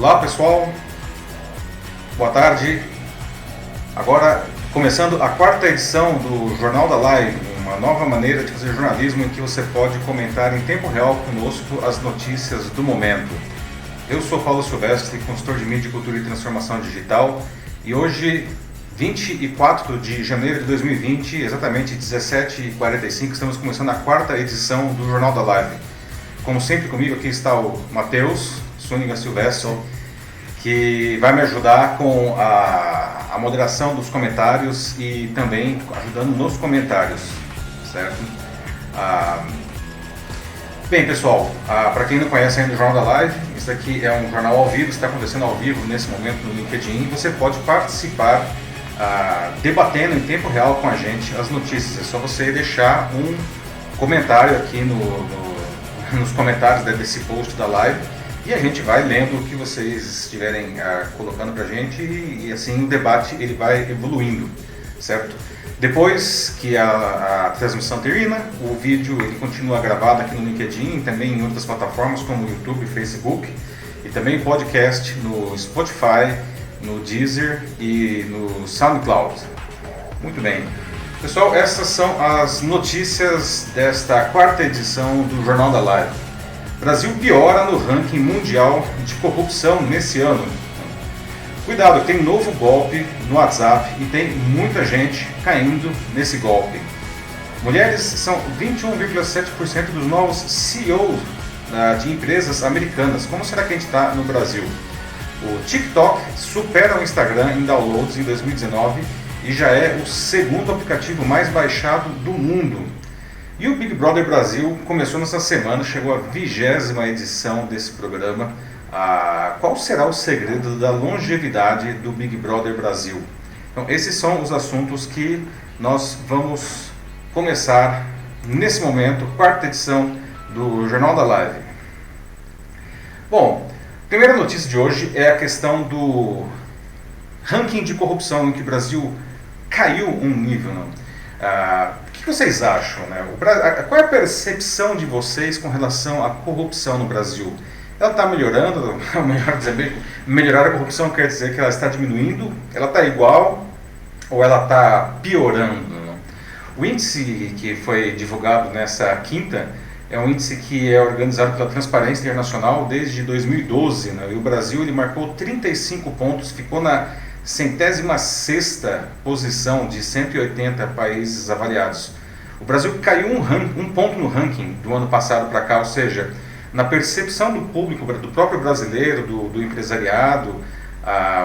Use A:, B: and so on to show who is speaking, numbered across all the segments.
A: Olá pessoal, boa tarde. Agora começando a quarta edição do Jornal da Live, uma nova maneira de fazer jornalismo em que você pode comentar em tempo real conosco as notícias do momento. Eu sou Paulo Silvestre, consultor de mídia, cultura e transformação digital, e hoje, 24 de janeiro de 2020, exatamente 17h45, estamos começando a quarta edição do Jornal da Live. Como sempre comigo aqui está o Matheus Súniga Silvestre, que vai me ajudar com a moderação dos comentários e também ajudando nos comentários, certo? Bem pessoal, para quem não conhece ainda o Jornal da Live, isso aqui é um jornal ao vivo, está acontecendo ao vivo nesse momento no LinkedIn, você pode participar debatendo em tempo real com a gente as notícias. É só você deixar um comentário aqui nos comentários desse post da live e a gente vai lendo o que vocês estiverem colocando pra gente e assim o debate ele vai evoluindo, certo? Depois que a transmissão termina, o vídeo ele continua gravado aqui no LinkedIn e também em outras plataformas como YouTube, Facebook e também podcast no Spotify, no Deezer e no SoundCloud. Muito bem. Pessoal, essas são as notícias desta quarta edição do Jornal da Live. Brasil piora no ranking mundial de corrupção nesse ano. Cuidado, tem novo golpe no WhatsApp e tem muita gente caindo nesse golpe. Mulheres são 21,7% dos novos CEOs de empresas americanas. Como será que a gente está no Brasil? O TikTok supera o Instagram em downloads em 2019 e já é o segundo aplicativo mais baixado do mundo. E o Big Brother Brasil começou nessa semana, chegou à 20ª edição desse programa. Qual será o segredo da longevidade do Big Brother Brasil? Então, esses são os assuntos que nós vamos começar nesse momento, quarta edição do Jornal da Live. Bom, a primeira notícia de hoje é a questão do ranking de corrupção, em que o Brasil caiu um nível. O que vocês acham? Né? Qual é a percepção de vocês com relação à corrupção no Brasil? Ela está melhorando? Melhor dizer, melhorar a corrupção quer dizer que ela está diminuindo? Ela está igual ou ela está piorando? Né? O índice que foi divulgado nessa quinta é um índice que é organizado pela Transparência Internacional desde 2012, né? E o Brasil ele marcou 35 pontos, ficou na 106ª posição de 180 países avaliados. O Brasil caiu um ponto no ranking do ano passado para cá, ou seja, na percepção do público, do próprio brasileiro, do empresariado,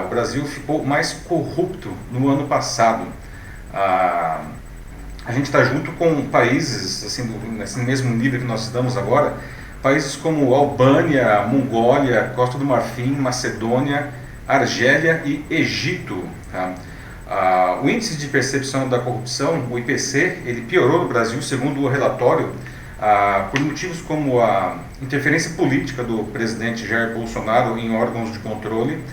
A: o Brasil ficou mais corrupto no ano passado. A gente está junto com países, assim, nesse mesmo nível que nós estamos agora, países como Albânia, Mongólia, Costa do Marfim, Macedônia, Argélia e Egito. Tá? O índice de percepção da corrupção, o IPC, ele piorou no Brasil, segundo o relatório, por motivos como a interferência política do presidente Jair Bolsonaro em órgãos de controle,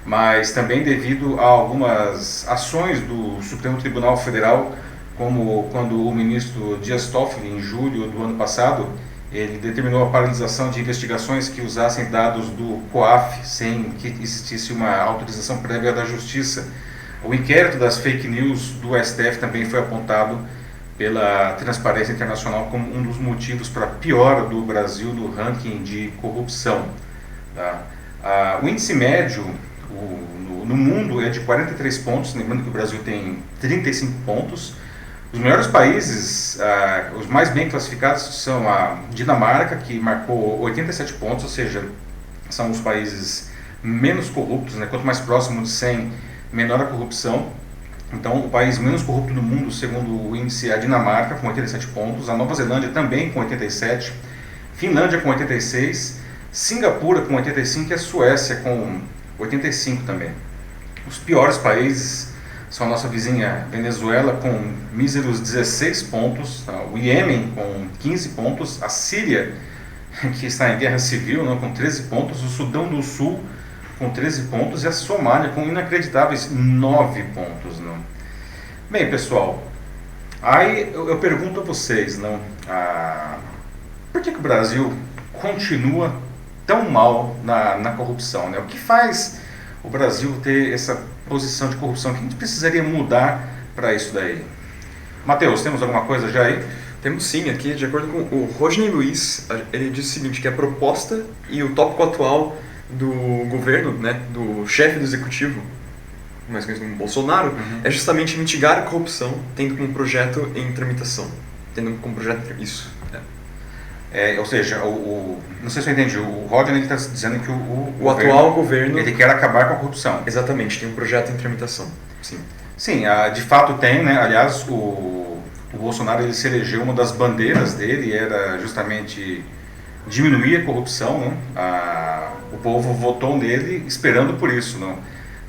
A: mas também devido a algumas ações do Supremo Tribunal Federal, como quando o ministro Dias Toffoli, em julho do ano passado, ele determinou a paralisação de investigações que usassem dados do COAF sem que existisse uma autorização prévia da Justiça. O inquérito das fake news do STF também foi apontado pela Transparência Internacional como um dos motivos para a piora do Brasil no ranking de corrupção. Tá? O índice médio no mundo é de 43 pontos, lembrando que o Brasil tem 35 pontos. Os melhores países, os mais bem classificados são a Dinamarca, que marcou 87 pontos, ou seja, são os países menos corruptos, né? Quanto mais próximo de 100, menor a corrupção. Então, o país menos corrupto do mundo, segundo o índice, é a Dinamarca, com 87 pontos, a Nova Zelândia também com 87, Finlândia com 86, Singapura com 85 e a Suécia com 85 também. Os piores países são a nossa vizinha Venezuela com míseros 16 pontos, o Iêmen com 15 pontos, a Síria, que está em guerra civil, né, com 13 pontos, o Sudão do Sul com 13 pontos e a Somália com inacreditáveis 9 pontos. Não? Bem, pessoal, aí eu pergunto a vocês, não, por que o Brasil continua tão mal na corrupção, né? O que faz o Brasil ter essa posição de corrupção? O que a gente precisaria mudar para isso daí? Matheus, temos alguma coisa já aí?
B: Temos sim, aqui, de acordo com o Rodney Luiz, ele diz o seguinte, que a proposta e o tópico atual do governo, né, do chefe do executivo, mais conhecido como Bolsonaro, é justamente mitigar a corrupção, tendo como projeto em tramitação. Tendo como projeto isso.
A: Ou seja, não sei se eu entendi, o Rodney está dizendo que
B: o atual governo...
A: ele quer acabar com a corrupção.
B: Exatamente, tem um projeto em tramitação, sim.
A: Sim, de fato tem, né? Aliás, o Bolsonaro ele se elegeu, uma das bandeiras dele era justamente diminuir a corrupção, não? O povo votou nele esperando por isso, não?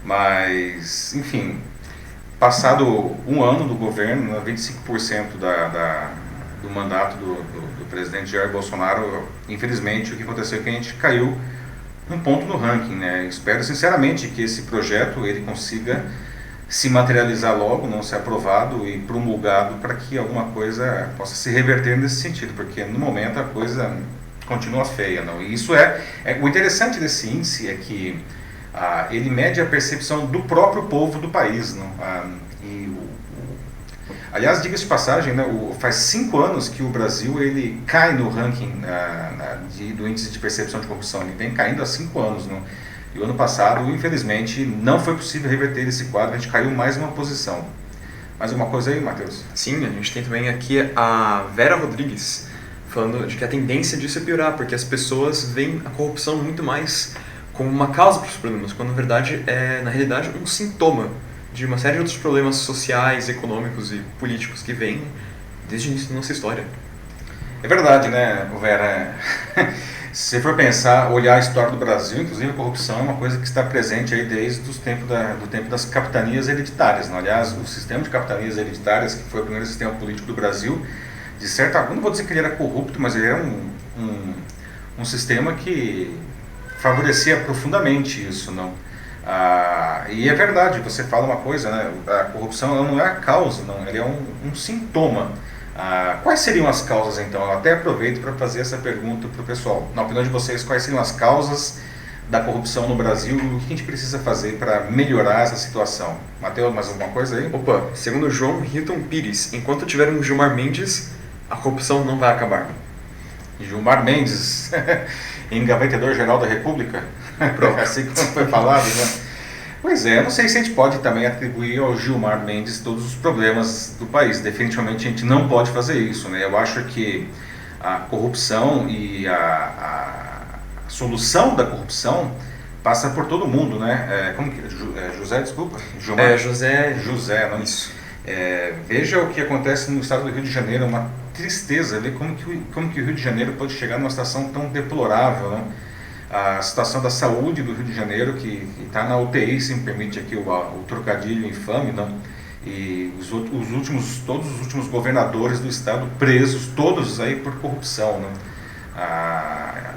A: Mas, enfim, passado um ano do governo, 25% do mandato do presidente Jair Bolsonaro, infelizmente o que aconteceu é que a gente caiu um ponto no ranking, né? Espero sinceramente que esse projeto ele consiga se materializar logo, não ser aprovado e promulgado para que alguma coisa possa se reverter nesse sentido, porque no momento a coisa continua feia, não? E isso o interessante desse índice é que ele mede a percepção do próprio povo do país, não? Aliás, diga-se de passagem, né, faz 5 anos que o Brasil ele cai no ranking do índice de percepção de corrupção. Ele vem caindo há 5 anos. Não? E o ano passado, infelizmente, não foi possível reverter esse quadro. A gente caiu mais uma posição. Mais alguma coisa aí, Matheus?
B: Sim, a gente tem também aqui a Vera Rodrigues, falando de que a tendência disso é piorar, porque as pessoas veem a corrupção muito mais como uma causa para os problemas, quando na verdade é, na realidade, um sintoma de uma série de outros problemas sociais, econômicos e políticos que vêm desde o início da nossa história.
A: É verdade, né, Vera? Se você for pensar, olhar a história do Brasil, inclusive a corrupção é uma coisa que está presente aí desde o tempo das capitanias hereditárias. Não? Aliás, o sistema de capitanias hereditárias, que foi o primeiro sistema político do Brasil, de certa forma, não vou dizer que ele era corrupto, mas ele era um sistema que favorecia profundamente isso, não? E é verdade, você fala uma coisa, né? A corrupção ela não é a causa, não, ela é um sintoma. Quais seriam as causas então? Eu até aproveito para fazer essa pergunta para o pessoal. Na opinião de vocês, quais seriam as causas da corrupção no Brasil e o que a gente precisa fazer para melhorar essa situação? Mateus, mais alguma coisa aí?
B: Opa, segundo João Hilton Pires, enquanto tivermos Gilmar Mendes, a corrupção não vai acabar.
A: Gilmar Mendes, engavetador-geral da República? Pronto, assim como foi falado, né? Pois é, eu não sei se a gente pode também atribuir ao Gilmar Mendes todos os problemas do país. Definitivamente a gente não pode fazer isso, né? Eu acho que a corrupção e a solução da corrupção passa por todo mundo, né? Como que José, desculpa?
B: Gilmar?
A: José, não isso. Veja o que acontece no estado do Rio de Janeiro, é uma tristeza ver como que o Rio de Janeiro pode chegar numa situação tão deplorável, né? A situação da saúde do Rio de Janeiro, que está na UTI, se me permite aqui o trocadilho infame, não? E todos os últimos governadores do estado presos, todos aí por corrupção, não?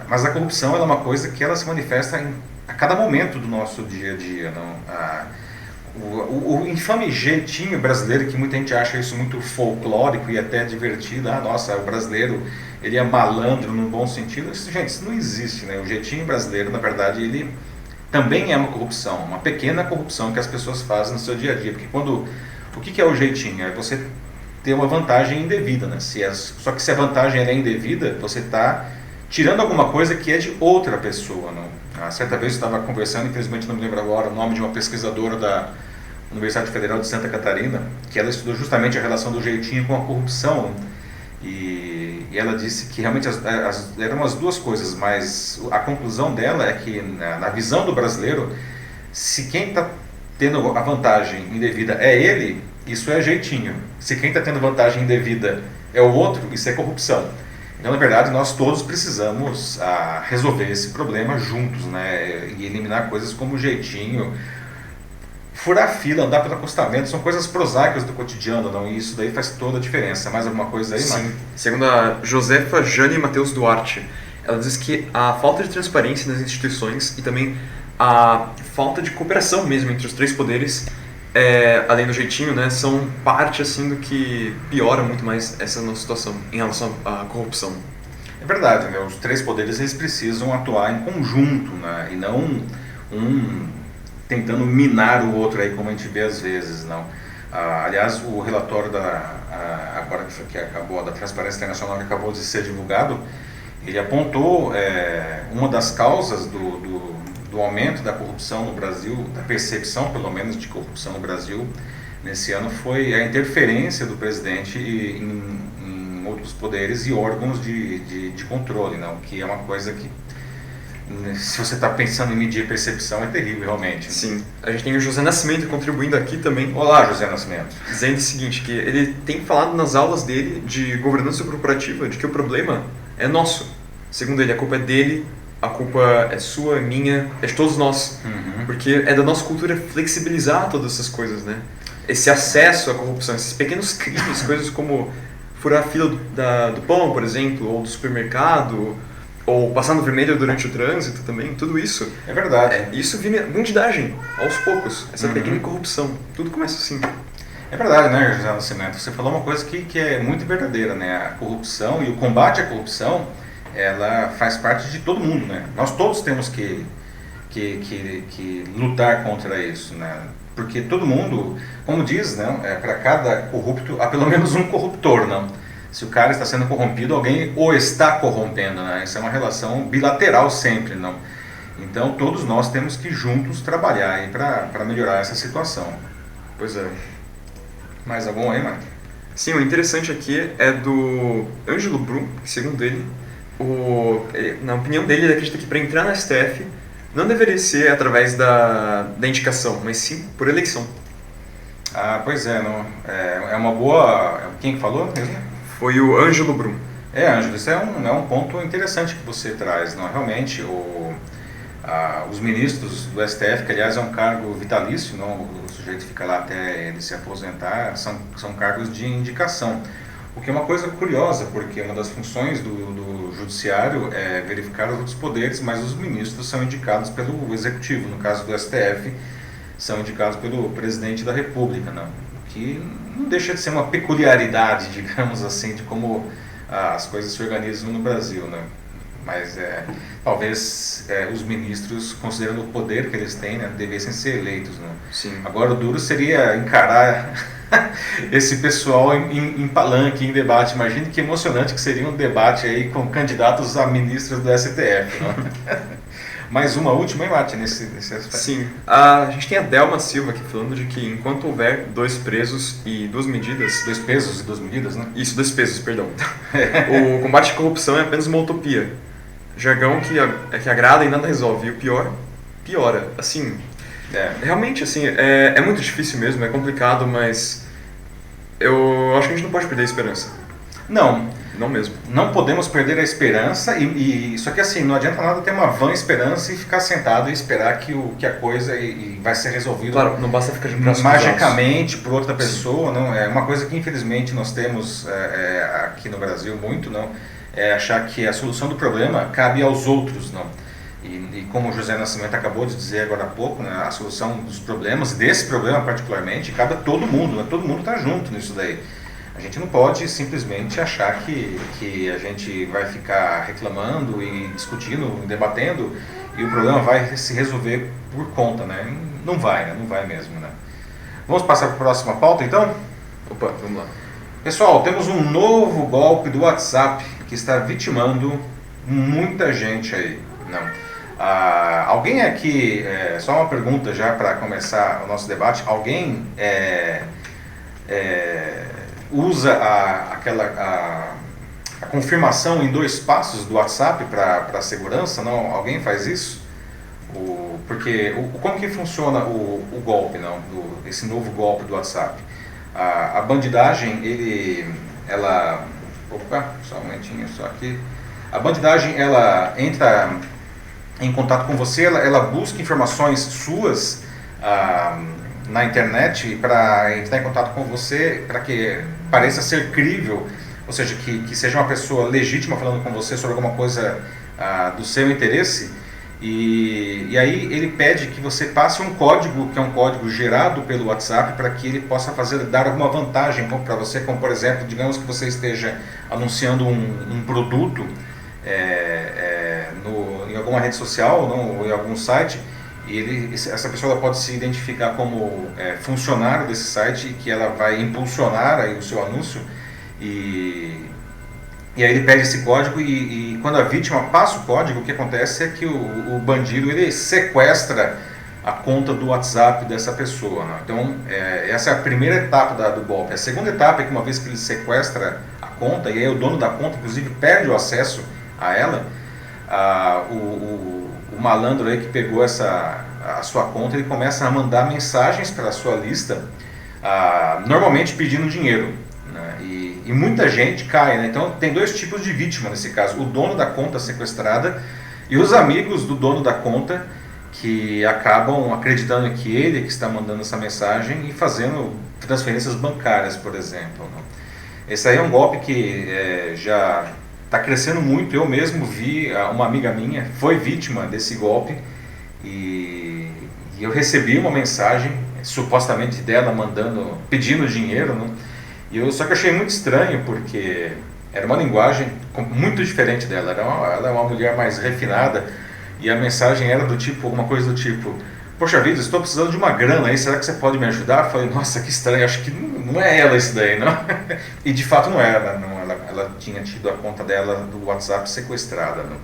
A: Mas a corrupção ela é uma coisa que ela se manifesta a cada momento do nosso dia a dia, não? O infame jeitinho brasileiro, que muita gente acha isso muito folclórico e até divertido, nossa, o brasileiro ele é malandro num bom sentido, gente, isso não existe, né? O jeitinho brasileiro, na verdade, ele também é uma corrupção, uma pequena corrupção que as pessoas fazem no seu dia a dia, porque o que é o jeitinho? É você ter uma vantagem indevida, né? Só que se a vantagem é indevida, você está tirando alguma coisa que é de outra pessoa, não? Certa vez eu estava conversando, infelizmente não me lembro agora o nome de uma pesquisadora da Universidade Federal de Santa Catarina, que ela estudou justamente a relação do jeitinho com a corrupção, e ela disse que realmente eram as duas coisas, mas a conclusão dela é que na visão do brasileiro, se quem está tendo a vantagem indevida é ele, isso é jeitinho. Se quem está tendo vantagem indevida é o outro, isso é corrupção. Então, na verdade, nós todos precisamos resolver esse problema juntos, né? E eliminar coisas como jeitinho, furar fila, andar pelo acostamento, são coisas prosaicas do cotidiano, não? E isso daí faz toda a diferença. Mais alguma coisa aí, Mari?
B: Sim. Segundo a Josefa Jane Matheus Duarte, ela diz que a falta de transparência nas instituições e também a falta de cooperação mesmo entre os três poderes, além do jeitinho, né, são parte assim do que piora muito mais essa nossa situação em relação à corrupção.
A: É verdade, né? Os três poderes eles precisam atuar em conjunto, né? E não um tentando minar o outro aí, como a gente vê às vezes, não. Aliás, o relatório agora que acabou, da Transparência Internacional, que acabou de ser divulgado, ele apontou uma das causas do aumento da corrupção no Brasil, da percepção, pelo menos, de corrupção no Brasil, nesse ano, foi a interferência do presidente em outros poderes e órgãos de controle, não? Que é uma coisa que, se você está pensando em medir percepção, é terrível, realmente.
B: Sim. A gente tem o José Nascimento contribuindo aqui também.
A: Olá, José Nascimento.
B: Dizendo o seguinte, que ele tem falado nas aulas dele de governança corporativa de que o problema é nosso. Segundo ele, a culpa é dele, a culpa é sua, é minha, é de todos nós.
A: Uhum.
B: Porque é da nossa cultura flexibilizar todas essas coisas, né? Esse acesso à corrupção, esses pequenos crimes, coisas como furar a fila do pão, por exemplo, ou do supermercado, ou passar no vermelho durante o trânsito também, tudo isso.
A: É verdade.
B: Isso vira bandidagem, aos poucos, essa pequena corrupção. Tudo começa assim.
A: É verdade, né, José Nascimento? Você falou uma coisa que é muito verdadeira, né? A corrupção e o combate à corrupção, ela faz parte de todo mundo, né? Nós todos temos que lutar contra isso, né? Porque todo mundo, como diz, né, para cada corrupto há pelo menos um corruptor, não? Se o cara está sendo corrompido, alguém o está corrompendo, né? Isso é uma relação bilateral sempre, não? Então todos nós temos que juntos trabalhar aí para melhorar essa situação.
B: Pois é.
A: Mais algum aí, Mike?
B: Sim, o interessante aqui é do Ângelo Brum, que segundo ele, na opinião dele, ele acredita que para entrar na STF não deveria ser através da indicação, mas sim por eleição.
A: Pois é, não, é uma boa... Quem falou mesmo?
B: Foi o Ângelo Brum.
A: Ângelo, isso é um ponto interessante que você traz, não? Realmente, os ministros do STF, que aliás é um cargo vitalício, não? O sujeito fica lá até ele se aposentar, são cargos de indicação. O que é uma coisa curiosa, porque uma das funções do judiciário é verificar os outros poderes, mas os ministros são indicados pelo executivo, no caso do STF, são indicados pelo presidente da República, não? Que não deixa de ser uma peculiaridade, digamos assim, de como as coisas se organizam no Brasil, né? Mas talvez os ministros, considerando o poder que eles têm, né, devessem ser eleitos, né?
B: Sim.
A: Agora o duro seria encarar esse pessoal em palanque, em debate. Imagine que emocionante que seria um debate aí com candidatos a ministros do STF, né? Mais uma última, hein, Mate, nesse aspecto?
B: Sim. A gente tem a Delma Silva aqui falando de que enquanto houver 2 presos e 2 medidas...
A: 2 pesos e 2 medidas, né?
B: Isso, 2 pesos, perdão. O combate à corrupção é apenas uma utopia. Jargão que agrada e nada resolve. E o pior, piora. Assim, realmente, assim, é muito difícil mesmo, é complicado, mas eu acho que a gente não pode perder a esperança. Não mesmo.
A: Não podemos perder a esperança, só que assim, não adianta nada ter uma vã esperança e ficar sentado e esperar que a coisa vai ser resolvida.
B: Claro, não basta ficar de braços
A: magicamente por outra pessoa. Não, é uma coisa que infelizmente nós temos aqui no Brasil muito, não, é achar que a solução do problema cabe aos outros, não. E como o José Nascimento acabou de dizer agora há pouco, né, a solução dos problemas, desse problema particularmente, cabe a todo mundo, né, todo mundo está junto nisso daí. A gente não pode simplesmente achar que a gente vai ficar reclamando e discutindo, debatendo e o problema vai se resolver por conta, né? Não vai, né? Não vai mesmo, né? Vamos passar para a próxima pauta, então?
B: Opa, vamos lá.
A: Pessoal, temos um novo golpe do WhatsApp que está vitimando muita gente aí, não? Alguém aqui, só uma pergunta já para começar o nosso debate, alguém usa a confirmação em 2 passos do WhatsApp para segurança? Não? Alguém faz isso? Porque como que funciona o golpe, não? Esse novo golpe do WhatsApp? A bandidagem, opa, só um momentinho, só aqui. A bandidagem, ela entra em contato com você, ela busca informações suas na internet para entrar em contato com você, para que pareça ser crível, ou seja, que seja uma pessoa legítima falando com você sobre alguma coisa do seu interesse, e aí ele pede que você passe um código, que é um código gerado pelo WhatsApp, para que ele possa dar alguma vantagem para você, como por exemplo, digamos que você esteja anunciando um produto em alguma rede social, não, ou em algum site, e essa pessoa ela pode se identificar como funcionário desse site, e que ela vai impulsionar aí o seu anúncio, e aí ele pede esse código, e quando a vítima passa o código, o que acontece é que o bandido ele sequestra a conta do WhatsApp dessa pessoa, né? Então essa é a primeira etapa do golpe. A segunda etapa é que uma vez que ele sequestra a conta, e aí o dono da conta inclusive perde o acesso a ela, o malandro aí que pegou a sua conta, ele começa a mandar mensagens para a sua lista, normalmente pedindo dinheiro, né? E muita gente cai, né? Então tem dois tipos de vítima nesse caso: o dono da conta sequestrada e os amigos do dono da conta, que acabam acreditando que ele que está mandando essa mensagem e fazendo transferências bancárias, por exemplo, né? Esse aí é um golpe que já está crescendo muito. Eu mesmo vi, uma amiga minha foi vítima desse golpe, e eu recebi uma mensagem supostamente dela pedindo dinheiro, né? Só que eu achei muito estranho, porque era uma linguagem muito diferente dela. Ela é uma mulher mais refinada, e a mensagem era alguma coisa do tipo: poxa vida, estou precisando de uma grana aí, será que você pode me ajudar? Eu falei, nossa, que estranho, acho que não é ela isso daí, não. E de fato não era, não. Ela tinha tido a conta dela do WhatsApp sequestrada, não.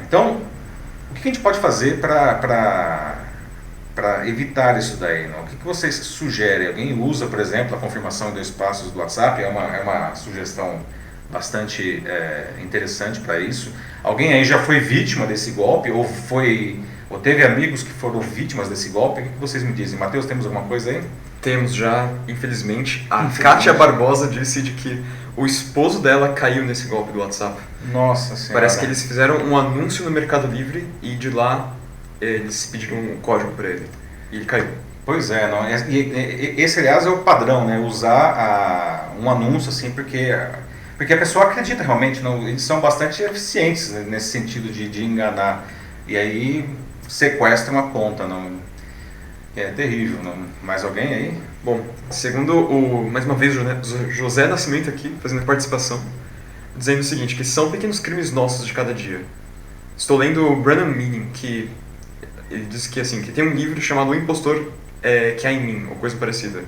A: Então, o que a gente pode fazer para evitar isso daí, não? O que vocês sugerem? Alguém usa, por exemplo, a confirmação em 2 passos do WhatsApp? É uma sugestão bastante interessante para isso. Alguém aí já foi vítima desse golpe, ou teve amigos que foram vítimas desse golpe? O que vocês me dizem? Matheus, temos alguma coisa aí?
B: Temos já, infelizmente. Kátia Barbosa disse de que o esposo dela caiu nesse golpe do WhatsApp.
A: Nossa Senhora.
B: Parece que eles fizeram um anúncio no Mercado Livre, e de lá eles pediram um código para ele, e ele caiu.
A: Pois é, não. Esse aliás é o padrão, né? Usar um anúncio assim, porque a pessoa acredita realmente, não, eles são bastante eficientes, né, nesse sentido de enganar, e aí sequestram a conta, não. É terrível, não. Mais alguém aí?
B: Bom, segundo mais uma vez o José Nascimento aqui, fazendo participação, dizendo o seguinte, que são pequenos crimes nossos de cada dia. Estou lendo o Brennan Manning, que ele diz que, assim, que tem um livro chamado O Impostor que há em mim, ou coisa parecida.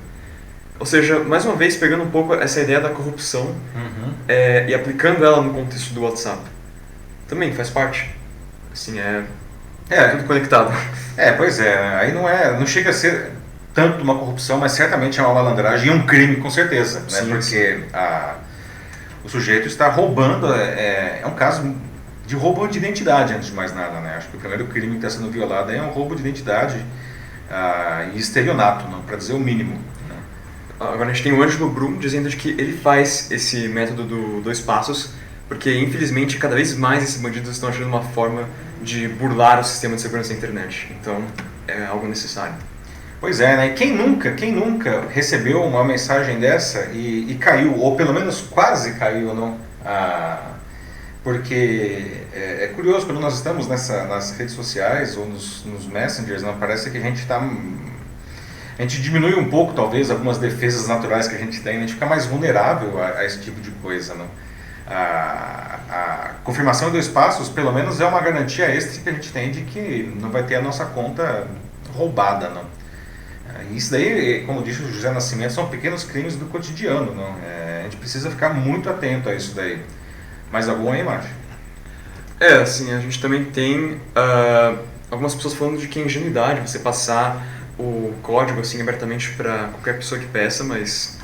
B: Ou seja, mais uma vez, pegando um pouco essa ideia da corrupção, e aplicando ela no contexto do WhatsApp. Também faz parte. Assim, tudo conectado.
A: Pois é. Aí não chega a ser tanto uma corrupção, mas certamente é uma malandragem e um crime, com certeza. Sim, né? Porque o sujeito está roubando, é um caso de roubo de identidade, antes de mais nada, né? Acho que o primeiro crime que está sendo violado é um roubo de identidade e estelionato, para dizer o mínimo. Né?
B: Agora a gente tem o Ângelo Brum dizendo de que ele faz esse método do 2 passos, porque infelizmente cada vez mais esses bandidos estão achando uma forma de burlar o sistema de segurança da internet. Então é algo necessário.
A: Pois é, né? Quem nunca recebeu uma mensagem dessa e caiu, ou pelo menos quase caiu, não? Porque é curioso, quando nós estamos nas redes sociais ou nos messengers, não, parece que a gente diminui um pouco, talvez, algumas defesas naturais que a gente tem, a gente fica mais vulnerável a esse tipo de coisa, não? A confirmação em 2 passos, pelo menos, é uma garantia extra que a gente tem de que não vai ter a nossa conta roubada, não? Isso daí, como disse o José Nascimento, são pequenos crimes do cotidiano, não? A gente precisa ficar muito atento a isso daí. Mais algum aí, Márcio?
B: Assim, a gente também tem algumas pessoas falando de que é ingenuidade você passar o código assim abertamente para qualquer pessoa que peça, mas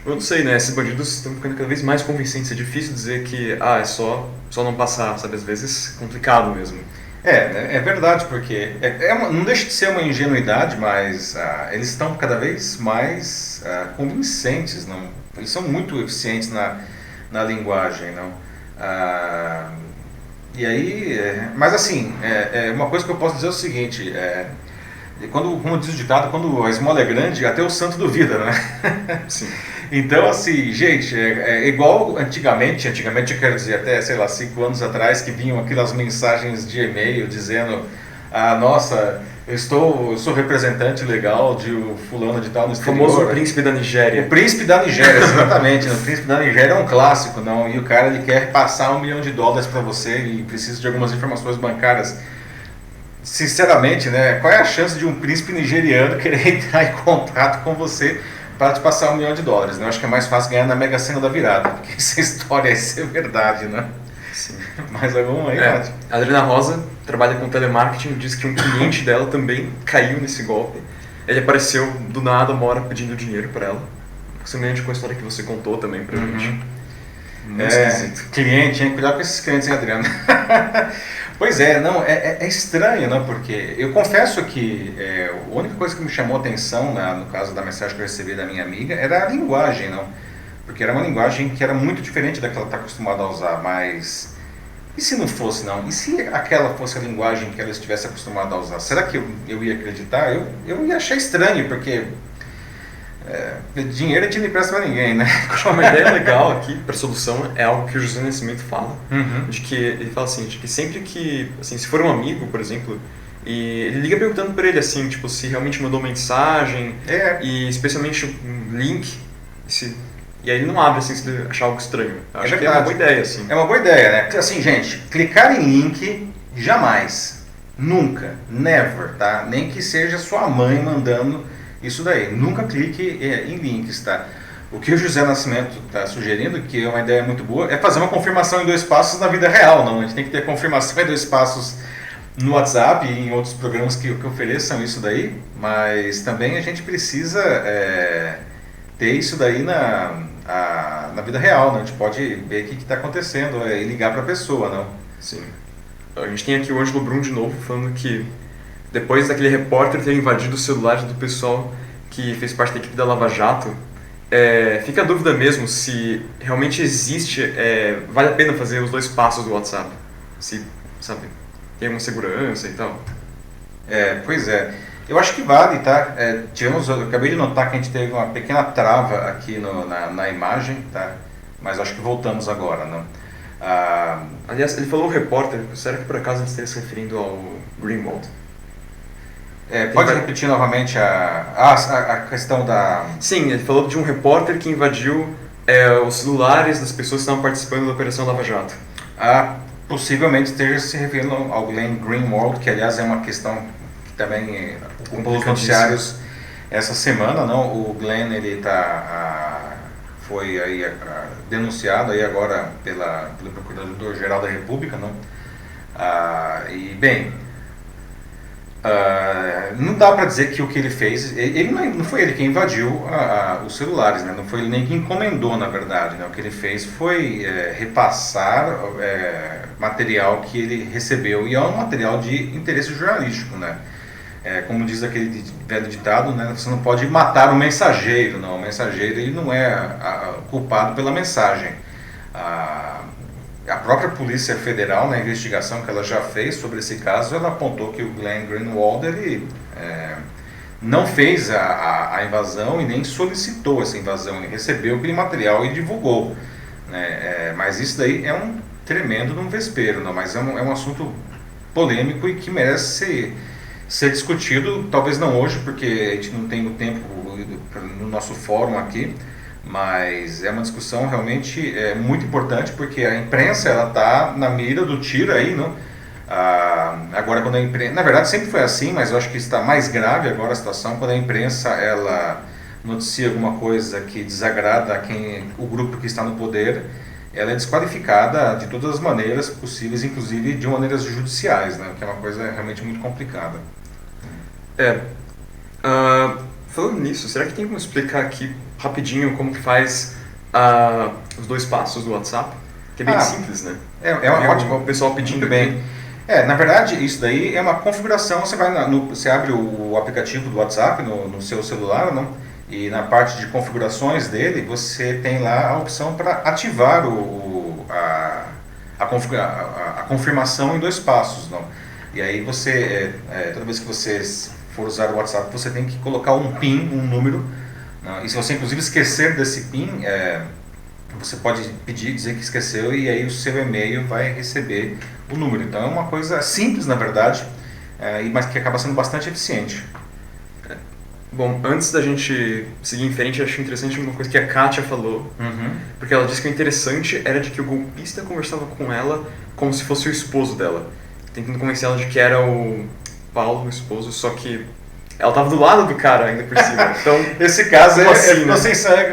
B: eu não sei, né? Esses bandidos estão ficando cada vez mais convincentes. É difícil dizer que é só não passar, sabe? Às vezes é complicado mesmo.
A: É verdade, porque não deixa de ser uma ingenuidade, mas eles estão cada vez mais convincentes, não? Eles são muito eficientes na linguagem, não? E aí, mas assim, uma coisa que eu posso dizer é o seguinte, como diz o ditado, quando a esmola é grande, até o santo duvida, né?
B: Sim.
A: Então, assim, gente, igual antigamente eu quero dizer, até, 5 anos atrás, que vinham aquelas mensagens de e-mail dizendo, nossa, Eu sou representante legal de o fulano de tal no
B: O
A: exterior.
B: famoso príncipe da Nigéria.
A: O príncipe da Nigéria, exatamente. O príncipe da Nigéria é um clássico, não? E o cara ele quer passar $1 milhão para você e precisa de algumas informações bancárias. Sinceramente, né? Qual é a chance de um príncipe nigeriano querer entrar em contato com você para te passar $1 milhão, né? Eu acho que é mais fácil ganhar na Mega Sena da virada, porque essa história é verdade, né?
B: Sim.
A: Mais algum aí, Nath?
B: A Adriana Rosa trabalha com telemarketing e diz que um cliente dela também caiu nesse golpe. Ele apareceu do nada uma hora pedindo dinheiro para ela. Semelhante com a história que você contou também pra gente. Muito esquisito.
A: Cliente, hein? Cuidado com esses clientes, hein, Adriano? Pois é, não, é estranho, não? Porque eu confesso que a única coisa que me chamou a atenção no caso da mensagem que eu recebi da minha amiga era a linguagem, não? Porque era uma linguagem que era muito diferente da que ela está acostumada a usar, mas e se não fosse, não? E se aquela fosse a linguagem que ela estivesse acostumada a usar? Será que eu ia acreditar? Eu ia achar estranho, porque dinheiro a gente não empresta pra ninguém, né?
B: Uma ideia legal aqui para solução é algo que o José Nascimento fala, de que ele fala assim, de que sempre que, assim, se for um amigo, por exemplo, e ele liga perguntando para ele assim, tipo, se realmente mandou mensagem, e especialmente um link, e aí ele não abre assim se ele achar algo estranho. Acho que é uma boa ideia, assim.
A: É uma boa ideia, né? Assim, gente, clicar em link, jamais, nunca, never, tá? Nem que seja sua mãe mandando isso daí. Nunca clique em links, tá? O que o José Nascimento está sugerindo, que é uma ideia muito boa, é fazer uma confirmação em 2 passos na vida real, não? A gente tem que ter confirmação em 2 passos no WhatsApp e em outros programas que ofereçam isso daí, mas também a gente precisa ter isso daí na vida real, né? A gente pode ver o que está acontecendo e ligar para a pessoa, não?
B: Sim. A gente tem aqui o Ângelo Brum de novo falando que depois daquele repórter ter invadido o celular do pessoal que fez parte da equipe da Lava Jato, fica a dúvida mesmo se realmente existe, vale a pena fazer os 2 passos do WhatsApp, se, sabe, tem uma segurança e tal.
A: Pois é. Eu acho que vale, tá? Eu acabei de notar que a gente teve uma pequena trava aqui na imagem, tá? Mas acho que voltamos agora, não?
B: Aliás, ele falou o repórter, será que por acaso ele estaria se referindo ao Greenwald?
A: Pode repetir novamente a questão da...
B: Sim, ele falou de um repórter que invadiu os celulares das pessoas que estavam participando da Operação Lava Jato.
A: Possivelmente esteja se referindo ao Glenn Greenwald, que aliás é uma questão que também ocupou os noticiários essa semana, não? O Glenn ele foi aí denunciado aí agora pelo Procurador-Geral da República, não? E bem, não dá para dizer que o que ele fez, não foi ele que invadiu os celulares, né? Não foi ele nem que encomendou, na verdade, né? O que ele fez foi repassar material que ele recebeu, e é um material de interesse jornalístico, né? Como diz aquele velho ditado, né? Você não pode matar o mensageiro, não. O mensageiro ele não é culpado pela mensagem. A própria Polícia Federal, na investigação que ela já fez sobre esse caso, ela apontou que o Glenn Greenwald ele, não fez a invasão e nem solicitou essa invasão. Ele recebeu aquele material e divulgou, né? Mas isso daí é um tremendo de um vespeiro, não? Mas é um assunto polêmico e que merece ser discutido, talvez não hoje, porque a gente não tem o tempo no nosso fórum aqui, mas é uma discussão realmente muito importante, porque a imprensa ela está na mira do tiro aí, não? Agora quando a imprensa, na verdade sempre foi assim, mas eu acho que está mais grave agora a situação quando a imprensa ela noticia alguma coisa que desagrada o grupo que está no poder, ela é desqualificada de todas as maneiras possíveis, inclusive de maneiras judiciais, né? Que é uma coisa realmente muito complicada.
B: Falando nisso, será que tem como explicar aqui rapidinho como que faz os 2 passos do WhatsApp? Que é bem simples, né?
A: É uma ótima.
B: O pessoal pedindo
A: muito bem. Na verdade, isso daí é uma configuração. Você abre o aplicativo do WhatsApp no seu celular, não? E na parte de configurações dele, você tem lá a opção para ativar a confirmação em 2 passos, não? E aí você, toda vez que você for usar o WhatsApp, você tem que colocar um PIN, um número, não? E se você inclusive esquecer desse PIN, você pode dizer que esqueceu, e aí o seu e-mail vai receber o número. Então é uma coisa simples, na verdade, mas que acaba sendo bastante eficiente.
B: Bom, antes da gente seguir em frente, eu acho interessante uma coisa que a Kátia falou, porque ela disse que o interessante era de que o golpista conversava com ela como se fosse o esposo dela, tentando convencer ela de que era o Paulo, o esposo, só que ela estava do lado do cara ainda por cima. Então,
A: esse caso
B: assim, né?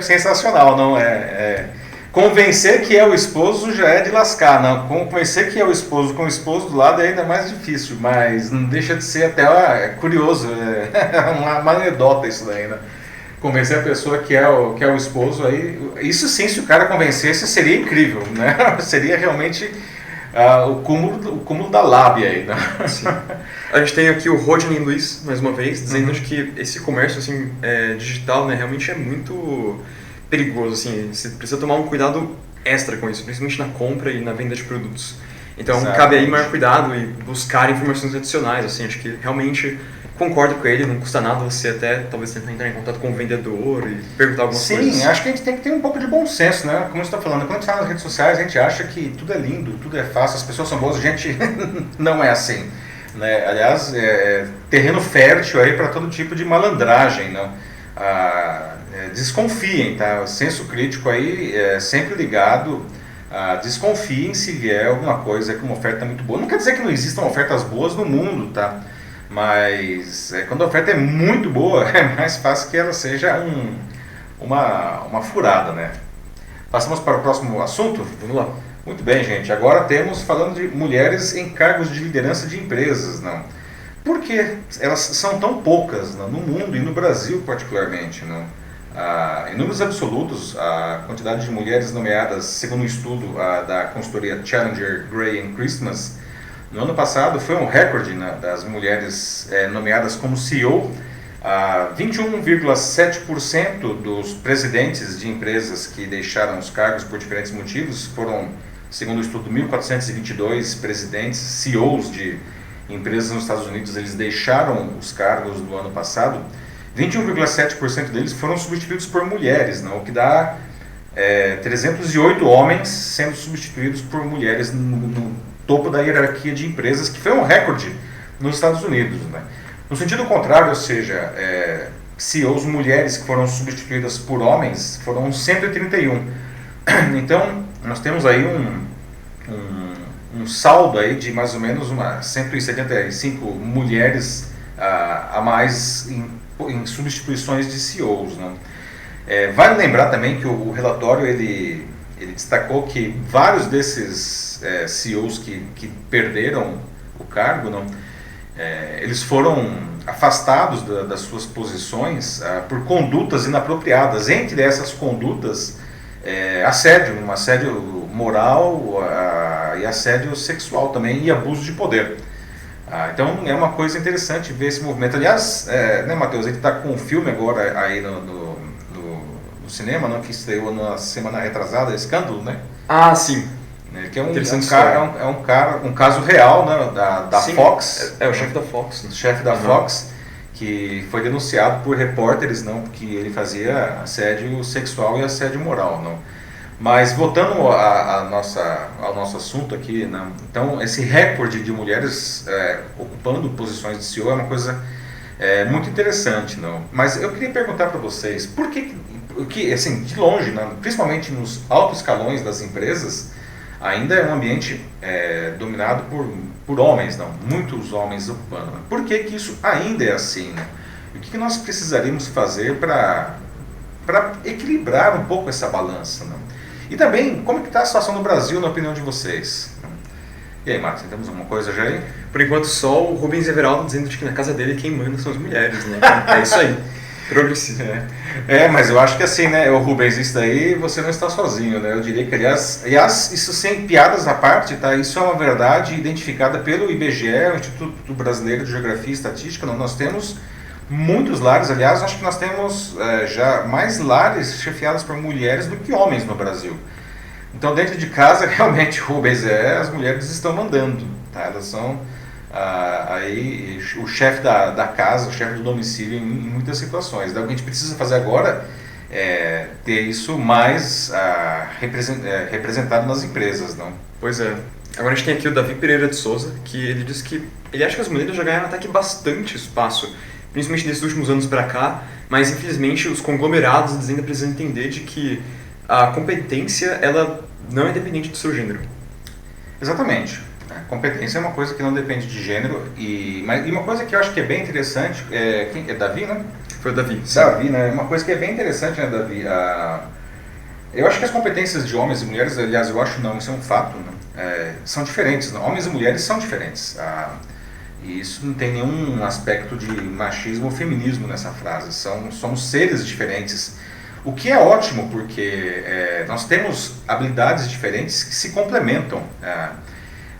A: Sensacional, não é? Convencer que é o esposo já é de lascar, não? Convencer que é o esposo com o esposo do lado é ainda mais difícil, mas não deixa de ser até curioso, uma anedota isso daí, né? Convencer a pessoa que é o esposo, aí, isso sim, se o cara convencesse, seria incrível, né? Seria realmente o cúmulo da lábia aí, né?
B: Sim. A gente tem aqui o Rodney Luiz, mais uma vez, dizendo de que esse comércio assim, digital, né, realmente é muito perigoso, assim, você precisa tomar um cuidado extra com isso, principalmente na compra e na venda de produtos. Então, cabe aí maior cuidado e buscar informações adicionais, assim, acho que realmente concordo com ele, não custa nada você até, talvez, tentar entrar em contato com o vendedor e perguntar algumas coisas.
A: Sim, acho que a gente tem que ter um pouco de bom senso, né? Como você está falando, quando a gente está nas redes sociais, a gente acha que tudo é lindo, tudo é fácil, as pessoas são boas, a gente não é assim, né? Aliás, terreno fértil aí para todo tipo de malandragem, não? Desconfiem, tá? O senso crítico aí é sempre ligado. Desconfiem se vier alguma coisa com uma oferta muito boa. Não quer dizer que não existam ofertas boas no mundo, tá? Mas quando a oferta é muito boa, é mais fácil que ela seja uma furada, né? Passamos para o próximo assunto?
B: Vamos lá.
A: Muito bem, gente. Agora temos falando de mulheres em cargos de liderança de empresas, não? Por que elas são tão poucas, não? No mundo e no Brasil particularmente, não? Em números absolutos, a quantidade de mulheres nomeadas, segundo um estudo da consultoria Challenger, Gray Christmas, no ano passado foi um recorde, né, das mulheres nomeadas como CEO. 21,7% dos presidentes de empresas que deixaram os cargos por diferentes motivos foram, segundo o estudo, 1.422 presidentes, CEOs de empresas nos Estados Unidos, eles deixaram os cargos no ano passado. 21,7% deles foram substituídos por mulheres, não? O que dá 308 homens sendo substituídos por mulheres no topo da hierarquia de empresas, que foi um recorde nos Estados Unidos, né? No sentido contrário, ou seja, CEOs mulheres que foram substituídas por homens foram 131. Então, nós temos aí um saldo aí de mais ou menos 175 mulheres a mais em substituições de CEOs, né? Vale lembrar também que o relatório ele destacou que vários desses CEOs que perderam o cargo, não, eles foram afastados das suas posições por condutas inapropriadas. Entre essas condutas, assédio, um assédio moral e assédio sexual também, e abuso de poder. Então é uma coisa interessante ver esse movimento. Aliás, né, Matheus, a gente está com um filme agora aí no cinema, não, que estreou na semana retrasada, Escândalo, né?
B: Sim.
A: Que é um caso real, né, da Fox.
B: O chefe da Fox. Né?
A: O chefe da Fox, que foi denunciado por repórteres, não, que ele fazia assédio sexual e assédio moral, não. Mas voltando ao nosso assunto aqui, né, então esse recorde de mulheres ocupando posições de CEO é uma coisa muito interessante, não. Mas eu queria perguntar para vocês, por que assim, de longe, né, principalmente nos altos escalões das empresas, ainda é um ambiente dominado por homens, não, muitos homens ocupando. Né? Por que isso ainda é assim? Né? O que nós precisaríamos fazer para equilibrar um pouco essa balança? Não? E também, como que está a situação no Brasil, na opinião de vocês? E aí, Marcos, temos alguma coisa já aí?
B: Por enquanto, só o Rubens Everaldo dizendo que na casa dele quem manda são as mulheres, né? Então, é isso aí. Progressivo.
A: Mas eu acho que assim, né, o Rubens, isso daí você não está sozinho, né? Eu diria que, aliás, isso sem piadas à parte, tá? Isso é uma verdade identificada pelo IBGE, o Instituto Brasileiro de Geografia e Estatística. Nós temos muitos lares, aliás, acho que nós temos já mais lares chefiados por mulheres do que homens no Brasil. Então, dentro de casa, realmente, Rubens, as mulheres estão mandando, tá? Elas são aí o chefe da casa, o chefe do domicílio em muitas situações. Então, o que a gente precisa fazer agora é ter isso mais representado nas empresas, não?
B: Pois é. Agora a gente tem aqui o Davi Pereira de Souza, que ele diz que ele acha que as mulheres já ganharam até que bastante espaço, principalmente nesses últimos anos para cá, mas infelizmente os conglomerados eles ainda precisam entender de que a competência ela não é dependente do seu gênero.
A: Exatamente. A competência é uma coisa que não depende de gênero, e uma coisa que eu acho que é bem interessante, é Davi, né?
B: Foi o Davi. Sim.
A: Davi, né? Uma coisa que é bem interessante, né, Davi? Eu acho que as competências de homens e mulheres, aliás, eu acho não, isso é um fato, né? São diferentes. Né? Homens e mulheres são diferentes. E isso não tem nenhum aspecto de machismo ou feminismo nessa frase. Somos seres diferentes. O que é ótimo, porque nós temos habilidades diferentes que se complementam.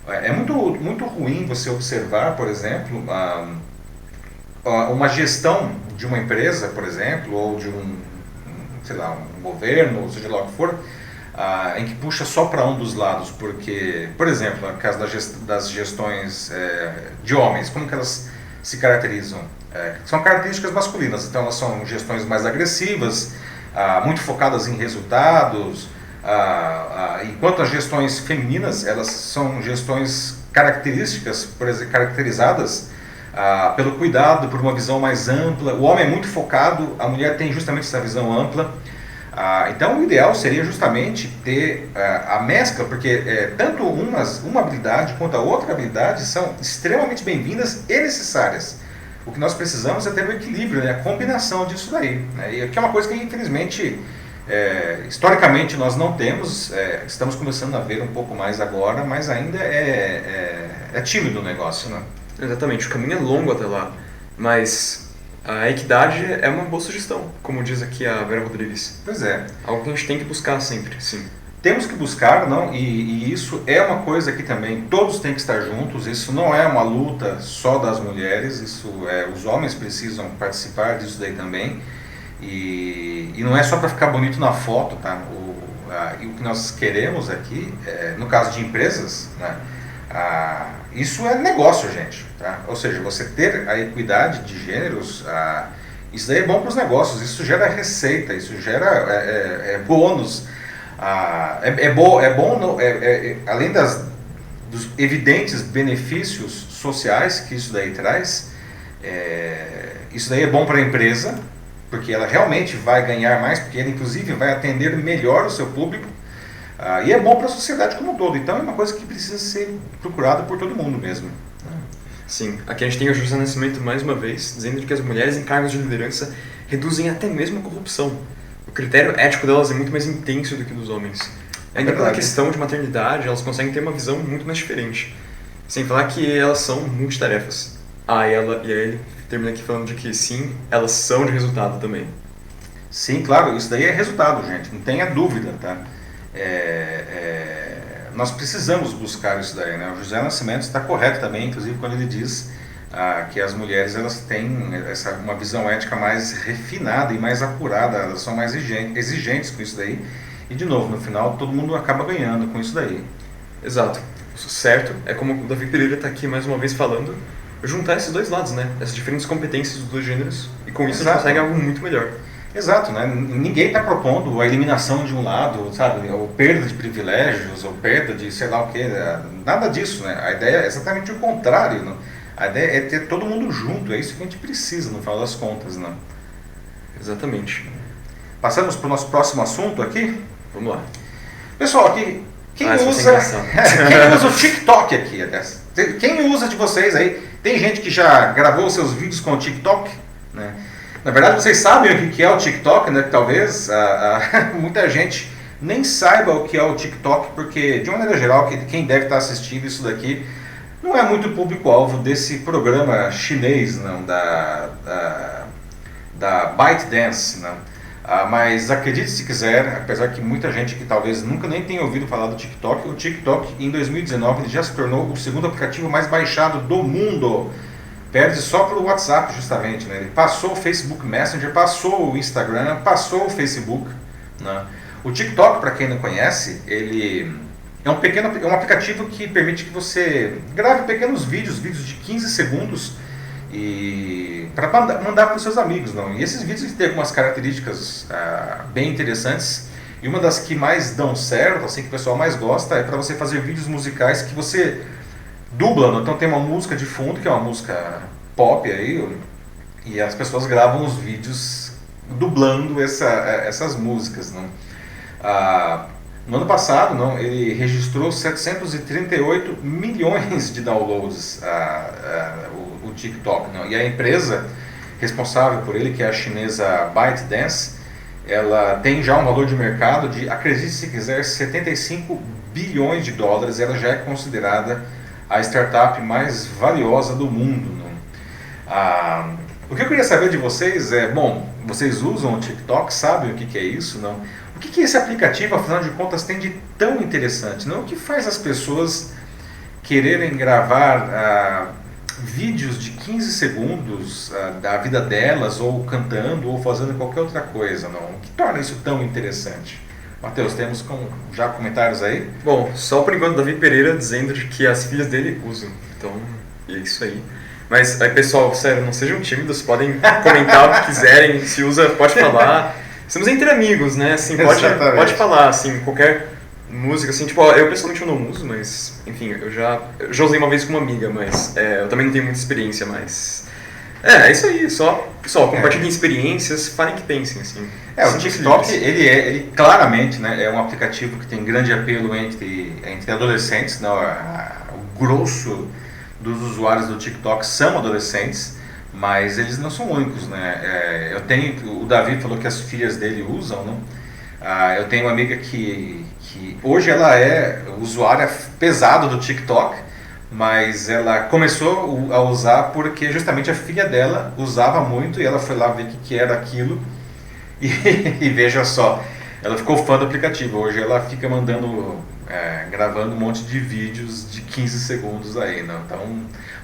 A: É muito ruim você observar, por exemplo, uma gestão de uma empresa, por exemplo, ou de sei lá, um governo, ou seja lá o que for, em que puxa só para um dos lados, porque, por exemplo, no caso das gestões de homens, como que elas se caracterizam? São características masculinas, então elas são gestões mais agressivas, muito focadas em resultados, enquanto as gestões femininas, elas são gestões caracterizadas pelo cuidado, por uma visão mais ampla. O homem é muito focado, a mulher tem justamente essa visão ampla. Então o ideal seria justamente ter a mescla, porque tanto uma habilidade quanto a outra habilidade são extremamente bem-vindas e necessárias. O que nós precisamos é ter o equilíbrio, né? A combinação disso daí, né? E que é uma coisa que infelizmente historicamente nós não temos, estamos começando a ver um pouco mais agora, mas ainda é tímido o negócio, né?
B: Exatamente, o caminho é longo até lá, mas a equidade é uma boa sugestão, como diz aqui a Vera Rodrigues.
A: Pois é.
B: Algo que a gente tem que buscar sempre, sim.
A: Temos que buscar, não? E isso é uma coisa que também todos têm que estar juntos. Isso não é uma luta só das mulheres, os homens precisam participar disso daí também. E não é só para ficar bonito na foto, tá? E o que nós queremos aqui, no caso de empresas, né? Isso é negócio, gente, tá? Ou seja, você ter a equidade de gêneros, isso daí é bom para os negócios, isso gera receita, isso gera bônus, além dos evidentes benefícios sociais que isso daí traz, isso daí é bom para a empresa, porque ela realmente vai ganhar mais, porque ela inclusive vai atender melhor o seu público, e é bom para a sociedade como um todo. Então é uma coisa que precisa ser procurada por todo mundo mesmo.
B: Sim, aqui a gente tem o José Nascimento mais uma vez, dizendo que as mulheres em cargos de liderança reduzem até mesmo a corrupção. O critério ético delas é muito mais intenso do que dos homens. Ainda pela questão de maternidade, elas conseguem ter uma visão muito mais diferente. Sem falar que elas são multitarefas. E aí ele termina aqui falando de que sim, elas são de resultado também.
A: Sim, claro, isso daí é resultado, gente, não tenha dúvida, tá? Nós precisamos buscar isso daí, né? O José Nascimento está correto também, inclusive quando ele diz que as mulheres elas têm uma visão ética mais refinada e mais apurada, elas são mais exigentes com isso daí, e de novo, no final todo mundo acaba ganhando com isso daí.
B: Exato, o certo é como o Davi Pereira está aqui mais uma vez falando, juntar esses dois lados, né? Essas diferentes competências dos dois gêneros, e com isso a gente consegue algo muito melhor.
A: Exato, né? Ninguém está propondo a eliminação de um lado, sabe, ou perda de privilégios, ou perda de sei lá o que, nada disso, né? A ideia é exatamente o contrário, né? A ideia é ter todo mundo junto, é isso que a gente precisa no final das contas, né?
B: Exatamente.
A: Passamos para o nosso próximo assunto aqui?
B: Vamos lá.
A: Pessoal, aqui, quem usa o TikTok aqui? Quem usa de vocês aí? Tem gente que já gravou seus vídeos com o TikTok, né? Na verdade, vocês sabem o que é o TikTok, né? Talvez muita gente nem saiba o que é o TikTok, porque, de uma maneira geral, quem deve estar assistindo isso daqui não é muito público-alvo desse programa chinês, não, da ByteDance, não. Mas acredite se quiser, apesar que muita gente que talvez nunca nem tenha ouvido falar do TikTok, o TikTok em 2019 ele já se tornou o segundo aplicativo mais baixado do mundo. Perde só para o WhatsApp, justamente, né? Ele passou o Facebook Messenger, passou o Instagram, passou o Facebook, né? O TikTok, para quem não conhece, ele é um aplicativo que permite que você grave pequenos vídeos de 15 segundos e para mandar para os seus amigos, não? E esses vídeos têm algumas características bem interessantes. E uma das que mais dão certo, assim, que o pessoal mais gosta, é para você fazer vídeos musicais que você dubla, né? Então tem uma música de fundo, que é uma música pop aí, e as pessoas gravam os vídeos dublando essas músicas, né? No ano passado, não, ele registrou 738 milhões de downloads, o TikTok. Não? E a empresa responsável por ele, que é a chinesa ByteDance, ela tem já um valor de mercado de, acredite se quiser, 75 bilhões de dólares. Ela já é considerada a startup mais valiosa do mundo. Não? O que eu queria saber de vocês é, bom, vocês usam o TikTok, sabem o que é isso, não? O que esse aplicativo, afinal de contas, tem de tão interessante? Não? O que faz as pessoas quererem gravar vídeos de 15 segundos da vida delas, ou cantando, ou fazendo qualquer outra coisa? Não? O que torna isso tão interessante? Matheus, temos já comentários aí?
B: Bom, só por enquanto Davi Pereira dizendo de que as filhas dele usam, então é isso aí. Mas aí, pessoal, sério, não sejam tímidos, podem comentar o que quiserem, se usa, pode falar. Estamos entre amigos, né? Assim, pode falar, assim, qualquer música, assim, tipo, eu pessoalmente não uso, mas, enfim, eu já usei uma vez com uma amiga, mas eu também não tenho muita experiência, mas... É isso aí, só, pessoal, compartilhem experiências, falem que pensem, assim.
A: O TikTok, ele claramente, né, é um aplicativo que tem grande apelo entre adolescentes, né, o grosso dos usuários do TikTok são adolescentes, mas eles não são únicos, né? O Davi falou que as filhas dele usam, né? Eu tenho uma amiga que hoje ela é usuária pesada do TikTok, mas ela começou a usar porque justamente a filha dela usava muito e ela foi lá ver o que era aquilo e veja só, ela ficou fã do aplicativo. Hoje ela fica gravando um monte de vídeos de 15 segundos aí, né? Então,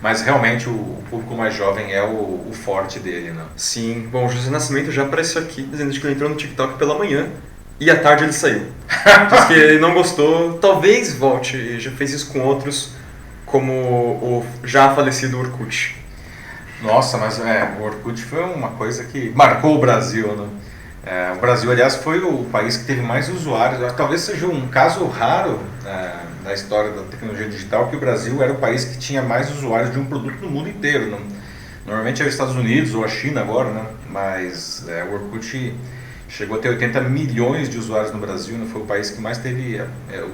A: mas realmente o público mais jovem é o forte dele, né?
B: Sim, bom, o José Nascimento já apareceu aqui dizendo que ele entrou no TikTok pela manhã e à tarde ele saiu. Diz que ele não gostou, talvez volte, e já fez isso com outros, como o já falecido Orkut.
A: Nossa, mas o Orkut foi uma coisa que marcou o Brasil, né? O Brasil, aliás, foi o país que teve mais usuários. Talvez seja um caso raro na história da tecnologia digital, que o Brasil era o país que tinha mais usuários de um produto no mundo inteiro, né? Normalmente é os Estados Unidos ou a China agora, né? Mas o Orkut chegou a ter 80 milhões de usuários no Brasil, né? Foi o país que mais teve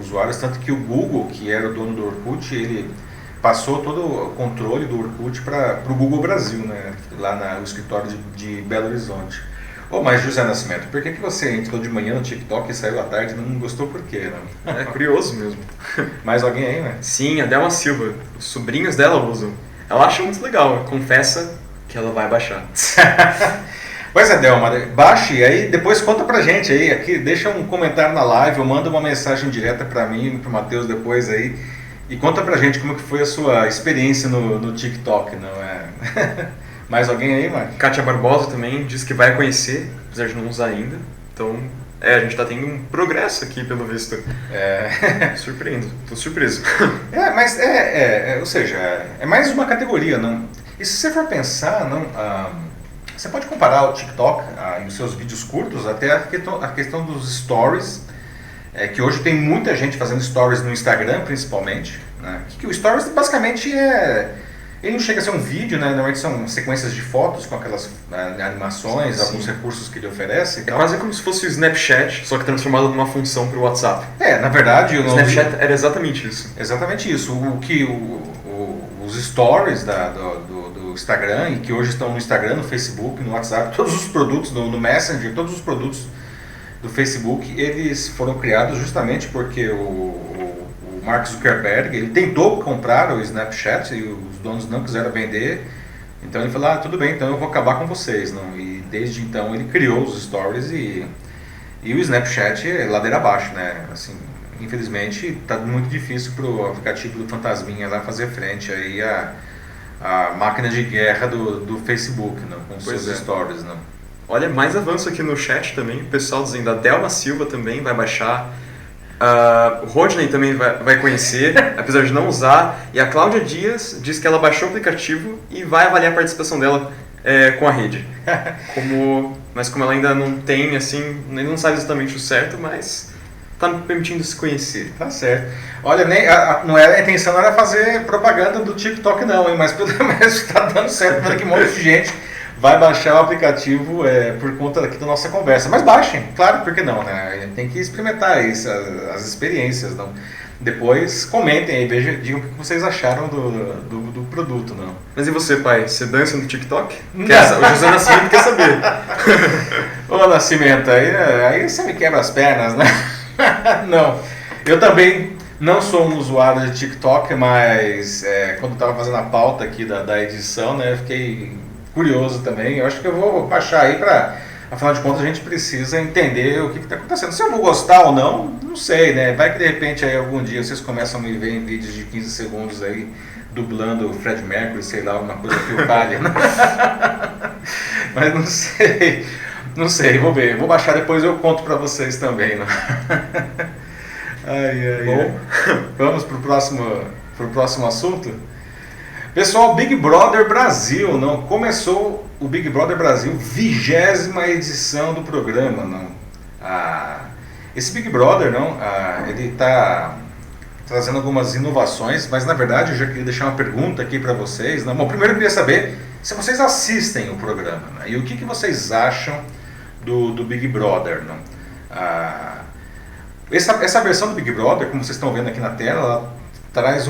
A: usuários, tanto que o Google, que era o dono do Orkut, ele passou todo o controle do Orkut para o Google Brasil, né? Lá no escritório de Belo Horizonte. Mas José Nascimento, por que você entrou de manhã no TikTok e saiu à tarde e não gostou por quê? Né?
B: É curioso mesmo.
A: Mais alguém aí, né?
B: Sim, a Delma Silva. Os sobrinhos dela usam. Ela acha muito legal, confessa que ela vai baixar.
A: Pois é, Delma, baixe e aí depois conta pra gente aí, aqui, deixa um comentário na live ou manda uma mensagem direta pra mim e pro Matheus depois aí e conta pra gente como que foi a sua experiência no TikTok, não é? Mais alguém aí, Mark?
B: Kátia Barbosa também diz que vai conhecer, apesar de não usar ainda. Então, a gente está tendo um progresso aqui, pelo visto. Surpreendo, tô surpreso.
A: Ou seja, é mais uma categoria, não? E se você for pensar, não, você pode comparar o TikTok e os seus vídeos curtos até a questão dos stories, que hoje tem muita gente fazendo stories no Instagram, principalmente, né? Que o stories basicamente ele não chega a ser um vídeo, né? Normalmente são sequências de fotos com aquelas animações, sim, alguns recursos que ele oferece.
B: É quase como se fosse o Snapchat, só que transformado numa função para o WhatsApp.
A: Na verdade...
B: O Snapchat era exatamente isso.
A: Exatamente isso. Os stories do Instagram, e que hoje estão no Instagram, no Facebook, no WhatsApp, todos os produtos, no Messenger, todos os produtos do Facebook, eles foram criados justamente porque o Mark Zuckerberg, ele tentou comprar o Snapchat e os donos não quiseram vender, então ele falou, tudo bem, então eu vou acabar com vocês, não? E desde então ele criou os stories e o Snapchat é ladeira abaixo, né? Assim, infelizmente está muito difícil para o aplicativo do Fantasminha lá fazer frente aí a máquina de guerra do Facebook, não? Com os seus stories, não?
B: Olha, mais avanço aqui no chat também, o pessoal dizendo, a Delma Silva também vai baixar. O Rodney também vai conhecer, apesar de não usar. E a Cláudia Dias diz que ela baixou o aplicativo e vai avaliar a participação dela com a rede. Como mas como ela ainda não tem, assim, ainda não sabe exatamente o certo, mas tá me permitindo se conhecer.
A: Tá certo. Olha, não era, a intenção não era fazer propaganda do TikTok não, hein? Mas pelo menos tá dando certo, porque um monte de gente vai baixar o aplicativo por conta aqui da nossa conversa. Mas baixem, claro, por que não, né? A gente tem que experimentar isso, as experiências, não? Depois comentem aí, digam o que vocês acharam do produto, não?
B: Mas e você, pai? Você dança no TikTok? O José Nascimento quer saber.
A: Ô, Nascimento, aí você me quebra as pernas, né? Não, eu também não sou um usuário de TikTok, mas quando estava fazendo a pauta aqui da edição, né, eu fiquei curioso também. Eu acho que eu vou baixar aí para, afinal de contas, a gente precisa entender o que está acontecendo. Se eu vou gostar ou não sei, né? Vai que de repente aí algum dia vocês começam a me ver em vídeos de 15 segundos aí, dublando o Fred Mercury, sei lá, alguma coisa que eu falha. Mas não sei, vou ver. Vou baixar depois, eu conto para vocês também, né? Bom, vamos pro próximo assunto? Pessoal, Big Brother Brasil, não? Começou o Big Brother Brasil, 20ª edição do programa, não? Esse Big Brother, não? Ele está trazendo algumas inovações, mas na verdade eu já queria deixar uma pergunta aqui para vocês, não? Bom, primeiro eu queria saber se vocês assistem o programa, né? E o que vocês acham do Big Brother, não? Essa versão do Big Brother, como vocês estão vendo aqui na tela, ela traz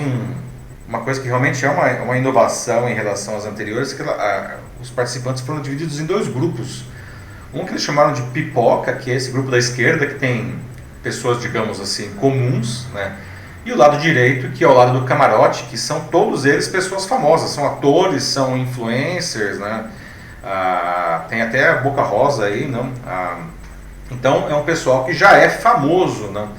A: uma coisa que realmente é uma inovação em relação às anteriores, que os participantes foram divididos em 2 grupos. Um que eles chamaram de pipoca, que é esse grupo da esquerda, que tem pessoas, digamos assim, comuns, né? E o lado direito, que é o lado do camarote, que são todos eles pessoas famosas, são atores, são influencers, né? Tem até a Boca Rosa aí, não? Então é um pessoal que já é famoso, não?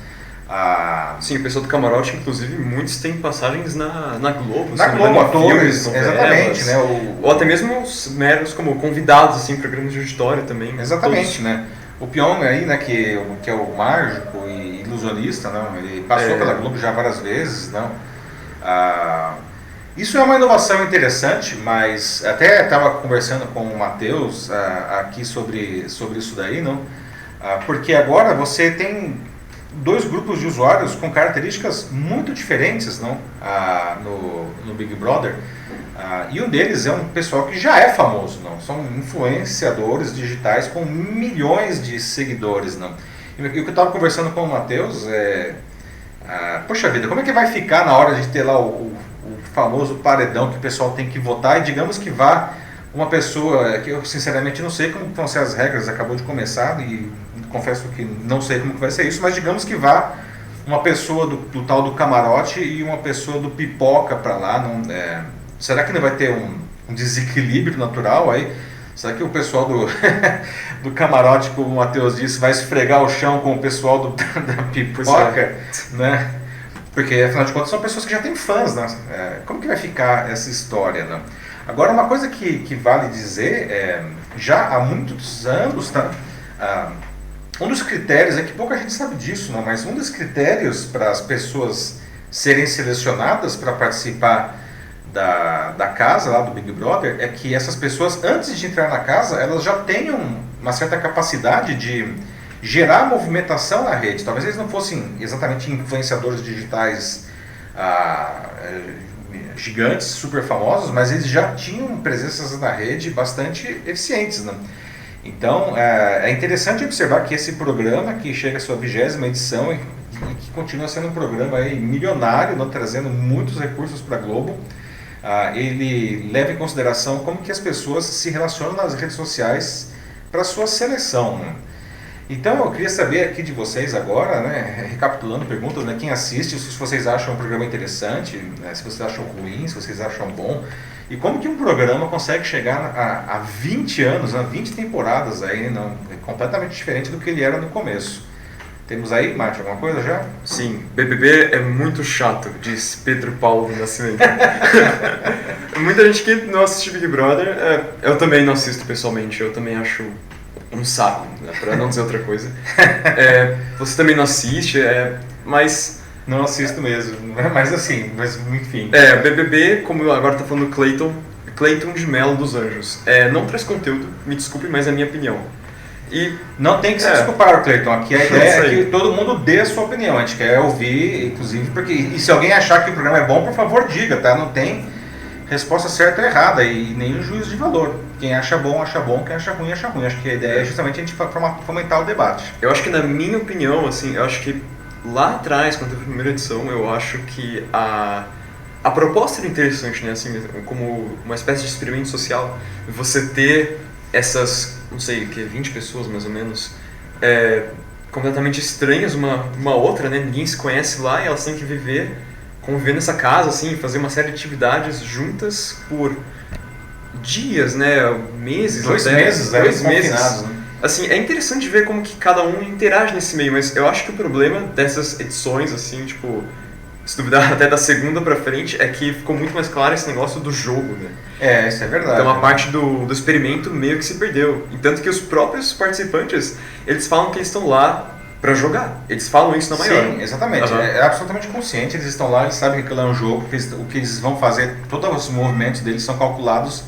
B: Sim, o pessoal do camarote, inclusive, muitos têm passagens na Globo.
A: Na Globo, atores, exatamente, né?
B: Ou até mesmo os meros como convidados, assim, programas de auditório também.
A: Exatamente, né? O Pyong aí, né, que é o mágico e ilusionista, não? Ele passou pela Globo já várias vezes, não? Isso é uma inovação interessante, mas até estava conversando com o Matheus aqui sobre isso daí, não? Porque agora você tem 2 grupos de usuários com características muito diferentes, não? No Big Brother. E um deles é um pessoal que já é famoso, não? São influenciadores digitais com milhões de seguidores, não? E o que eu estava conversando com o Matheus poxa vida, como é que vai ficar na hora de ter lá o famoso paredão que o pessoal tem que votar e digamos que vá uma pessoa, que eu sinceramente não sei como vão ser as regras, acabou de começar e confesso que não sei como que vai ser isso, mas digamos que vá uma pessoa do tal do camarote e uma pessoa do pipoca para lá, será que não vai ter um desequilíbrio natural aí? Será que o pessoal do camarote, como o Matheus disse, vai esfregar o chão com o pessoal da pipoca, né? Porque afinal de contas são pessoas que já têm fãs, né? Como que vai ficar essa história, né? Agora, uma coisa que vale dizer, já há muitos anos, tá? Um dos critérios, que pouca gente sabe disso, não, mas um dos critérios para as pessoas serem selecionadas para participar da casa lá do Big Brother é que essas pessoas, antes de entrar na casa, elas já tenham uma certa capacidade de gerar movimentação na rede. Talvez eles não fossem exatamente influenciadores digitais gigantes, super famosos, mas eles já tinham presenças na rede bastante eficientes, né? Então, é interessante observar que esse programa, que chega à sua 20ª edição e que continua sendo um programa aí milionário, não, trazendo muitos recursos para a Globo, ele leva em consideração como que as pessoas se relacionam nas redes sociais para a sua seleção, né? Então, eu queria saber aqui de vocês agora, né, recapitulando perguntas, né, quem assiste, se vocês acham um programa interessante, né, se vocês acham ruim, se vocês acham bom, e como que um programa consegue chegar a 20 anos, 20 temporadas aí, não, completamente diferente do que ele era no começo. Temos aí, Márcio, alguma coisa já?
B: Sim, BBB é muito chato, diz Pedro Paulo do Nascimento. Muita gente que não assiste Big Brother, eu também não assisto pessoalmente, eu também acho um saco, né, para não dizer outra coisa. Você também não assiste, mas...
A: Não assisto mesmo, mas assim, mas enfim.
B: BBB, como agora tá falando Clayton de Mello dos Anjos, não traz conteúdo, me desculpe, mas é a minha opinião. E
A: não tem que se desculpar, Cleiton. Aqui a ideia é que todo mundo dê a sua opinião. A gente quer ouvir, inclusive, porque. E se alguém achar que o programa é bom, por favor, diga, tá? Não tem resposta certa ou errada e nenhum juízo de valor. Quem acha bom, quem acha ruim, acha ruim. Acho que a ideia é justamente a gente fomentar o debate.
B: Eu acho que, na minha opinião, assim, eu acho que lá atrás, quando teve a primeira edição, eu acho que a proposta era interessante, né? Assim, como uma espécie de experimento social. Você ter essas, não sei, 20 pessoas mais ou menos, completamente estranhas uma outra, né? Ninguém se conhece lá e elas têm que conviver nessa casa, assim, fazer uma série de atividades juntas por dias, né? Meses,
A: 2 meses, 2 meses. Né?
B: Assim, é interessante ver como que cada um interage nesse meio, mas eu acho que o problema dessas edições, assim, tipo, se duvidar até da segunda pra frente, é que ficou muito mais claro esse negócio do jogo, né?
A: Isso é verdade.
B: Então a parte do experimento meio que se perdeu. E tanto que os próprios participantes, eles falam que eles estão lá pra jogar. Eles falam isso na maior.
A: Sim, exatamente. Uhum. É absolutamente consciente, eles estão lá, eles sabem que aquilo é um jogo, o que eles vão fazer, todos os movimentos deles são calculados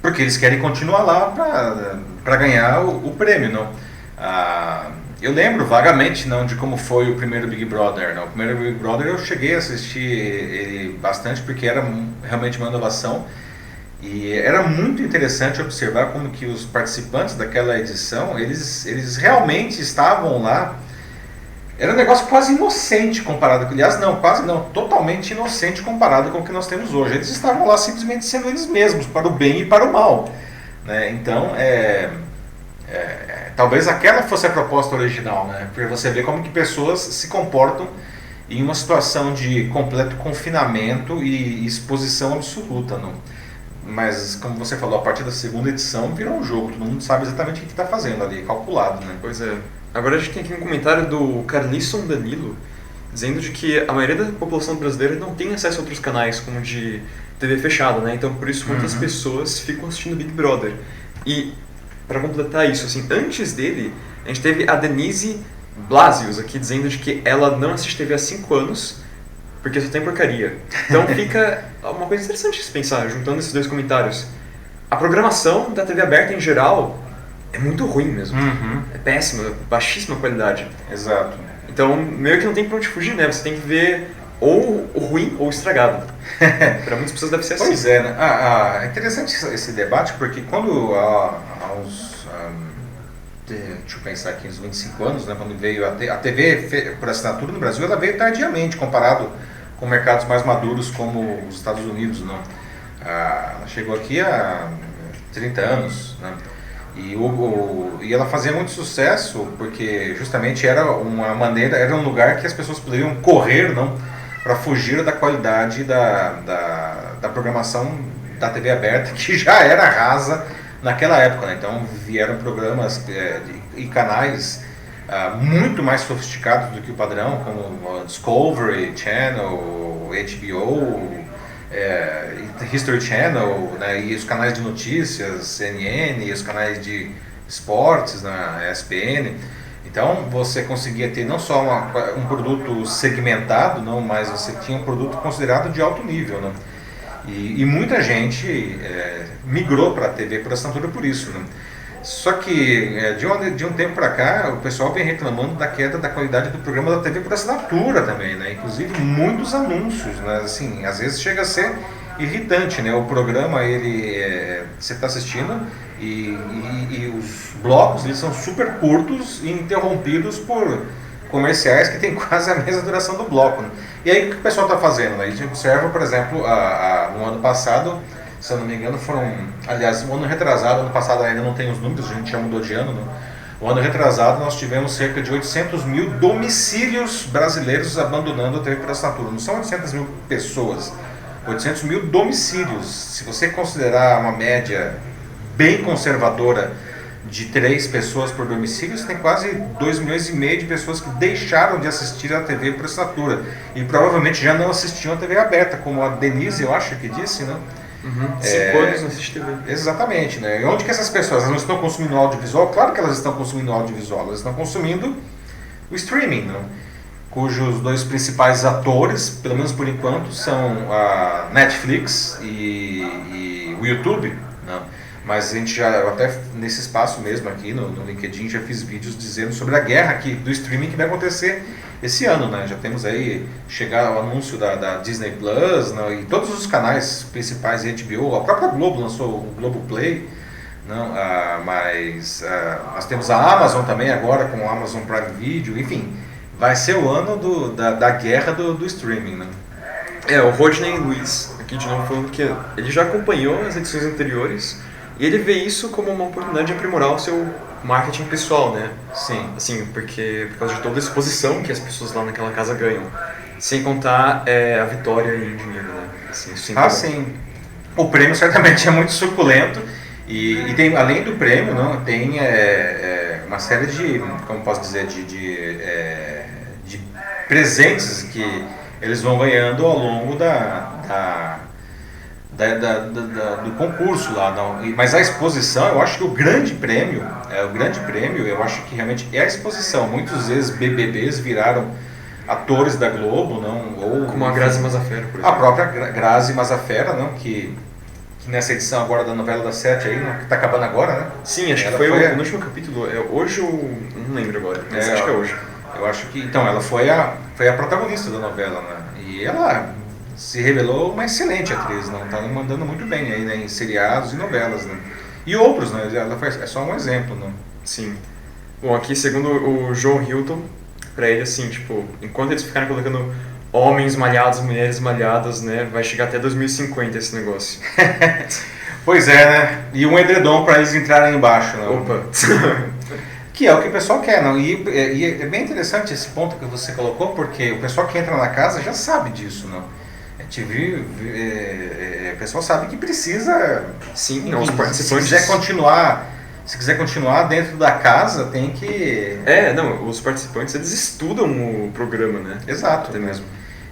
A: porque eles querem continuar lá para ganhar o prêmio, não? Eu lembro vagamente não de como foi o primeiro Big Brother. Não? O primeiro Big Brother eu cheguei a assistir ele bastante porque era realmente uma inovação e era muito interessante observar como que os participantes daquela edição eles realmente estavam lá. Era um negócio quase inocente comparado com... Aliás, não, quase não, totalmente inocente comparado com o que nós temos hoje. Eles estavam lá simplesmente sendo eles mesmos, para o bem e para o mal. Né? Então, talvez aquela fosse a proposta original, né? Para você ver como que pessoas se comportam em uma situação de completo confinamento e exposição absoluta. Não? Mas, como você falou, a partir da segunda edição virou um jogo. Todo mundo sabe exatamente o que está fazendo ali, calculado. Né?
B: Pois é. Agora a gente tem aqui um comentário do Carlisson Danilo, dizendo de que a maioria da população brasileira não tem acesso a outros canais, como de TV fechada, né? Então por isso muitas pessoas ficam assistindo Big Brother. E, para completar isso, assim, antes dele, a gente teve a Denise Blasius aqui, dizendo de que ela não assiste TV há 5 anos, porque só tem porcaria. Então fica uma coisa interessante de se pensar, juntando esses dois comentários. A programação da TV aberta, em geral, é muito ruim mesmo. É péssima, baixíssima qualidade.
A: Exato.
B: Então, meio que não tem pra onde fugir, né? Você tem que ver ou o ruim ou o estragado. Para muitas pessoas deve ser assim.
A: Pois é, né? É interessante esse debate, porque quando há uns... deixa eu pensar aqui, uns 25 anos, né, quando veio a TV por assinatura no Brasil, ela veio tardiamente, comparado com mercados mais maduros como os Estados Unidos. Não? Ela chegou aqui há 30 anos, né? E ela fazia muito sucesso porque justamente era uma maneira, era um lugar que as pessoas poderiam correr, não, para fugir da qualidade da programação da TV aberta, que já era rasa naquela época. Né? Então vieram programas e canais muito mais sofisticados do que o padrão, como Discovery Channel, HBO, History Channel, né, e os canais de notícias, CNN, e os canais de esportes na ESPN. Então você conseguia ter não só um produto segmentado, não, mas você tinha um produto considerado de alto nível. Né? E muita gente migrou para a TV por assinatura por isso. Né? Só que de um tempo para cá o pessoal vem reclamando da queda da qualidade do programa da TV por assinatura também, né? Inclusive muitos anúncios, né? Assim, às vezes chega a ser irritante, né? O programa você está assistindo e os blocos eles são super curtos e interrompidos por comerciais que tem quase a mesma duração do bloco. Né? E aí o que o pessoal está fazendo? Né? A gente observa, por exemplo, no ano passado, se eu não me engano, aliás, o ano retrasado, ano passado ainda não tem os números, a gente já mudou de ano, né? O ano retrasado nós tivemos cerca de 800 mil domicílios brasileiros abandonando a TV por assinatura. Não são 800 mil pessoas, 800 mil domicílios. Se você considerar uma média bem conservadora de 3 pessoas por domicílio, você tem quase 2 milhões e meio de pessoas que deixaram de assistir a TV por assinatura e provavelmente já não assistiam a TV aberta, como a Denise, eu acho que disse, né?
B: 5 anos não assiste TV.
A: Exatamente, né? E onde que essas pessoas não estão consumindo audiovisual? Claro que elas estão consumindo audiovisual, elas estão consumindo o streaming, né? Cujos 2 principais atores, pelo menos por enquanto, são a Netflix e o YouTube. Né? Mas a gente já, até nesse espaço mesmo aqui no LinkedIn, já fiz vídeos dizendo sobre a guerra do streaming que vai acontecer esse ano, né? Já temos aí, chegar o anúncio da Disney Plus, né? E todos os canais principais, HBO, a própria Globo lançou o Globoplay, não, mas nós temos a Amazon também agora com o Amazon Prime Video, enfim, vai ser o ano da guerra do streaming, né?
B: O Rodney Luiz, aqui de novo falando que ele já acompanhou as edições anteriores e ele vê isso como uma oportunidade de aprimorar o seu marketing pessoal, né?
A: Sim.
B: Assim, porque por causa de toda a exposição que as pessoas lá naquela casa ganham. Sem contar a vitória em dinheiro, né? Assim,
A: sim. O prêmio certamente é muito suculento e tem, além do prêmio, não, tem uma série de, como posso dizer, de presentes que eles vão ganhando ao longo do concurso lá. Mas a exposição, eu acho que o grande prêmio, eu acho que realmente é a exposição. Muitas vezes BBBs viraram atores da Globo, não? Ou
B: como a Grazi Massafera, por exemplo.
A: A própria Grazi Massafera, não? Que nessa edição agora da novela das 7 aí, não? Que está acabando agora, né?
B: Sim, acho que foi o último capítulo. Hoje ou não lembro agora, mas acho que é hoje.
A: Eu acho que, então, ela foi a protagonista da novela, né? E ela se revelou uma excelente atriz, né? Tá mandando muito bem aí, né? Em seriados e novelas, né? E outros, né? É só um exemplo, né?
B: Sim. Bom, aqui segundo o Joe Hilton, pra ele assim, tipo, enquanto eles ficarem colocando homens malhados, mulheres malhadas, né? Vai chegar até 2050 esse negócio.
A: Pois é, né? E um edredom pra eles entrarem embaixo, né?
B: Opa!
A: Que é o que o pessoal quer, não? E é bem interessante esse ponto que você colocou, porque o pessoal que entra na casa já sabe disso, não? O pessoal sabe que precisa.
B: Sim, não, os participantes.
A: Se quiser continuar dentro da casa, tem que.
B: Os participantes eles estudam o programa, né?
A: Exato.
B: Até mesmo.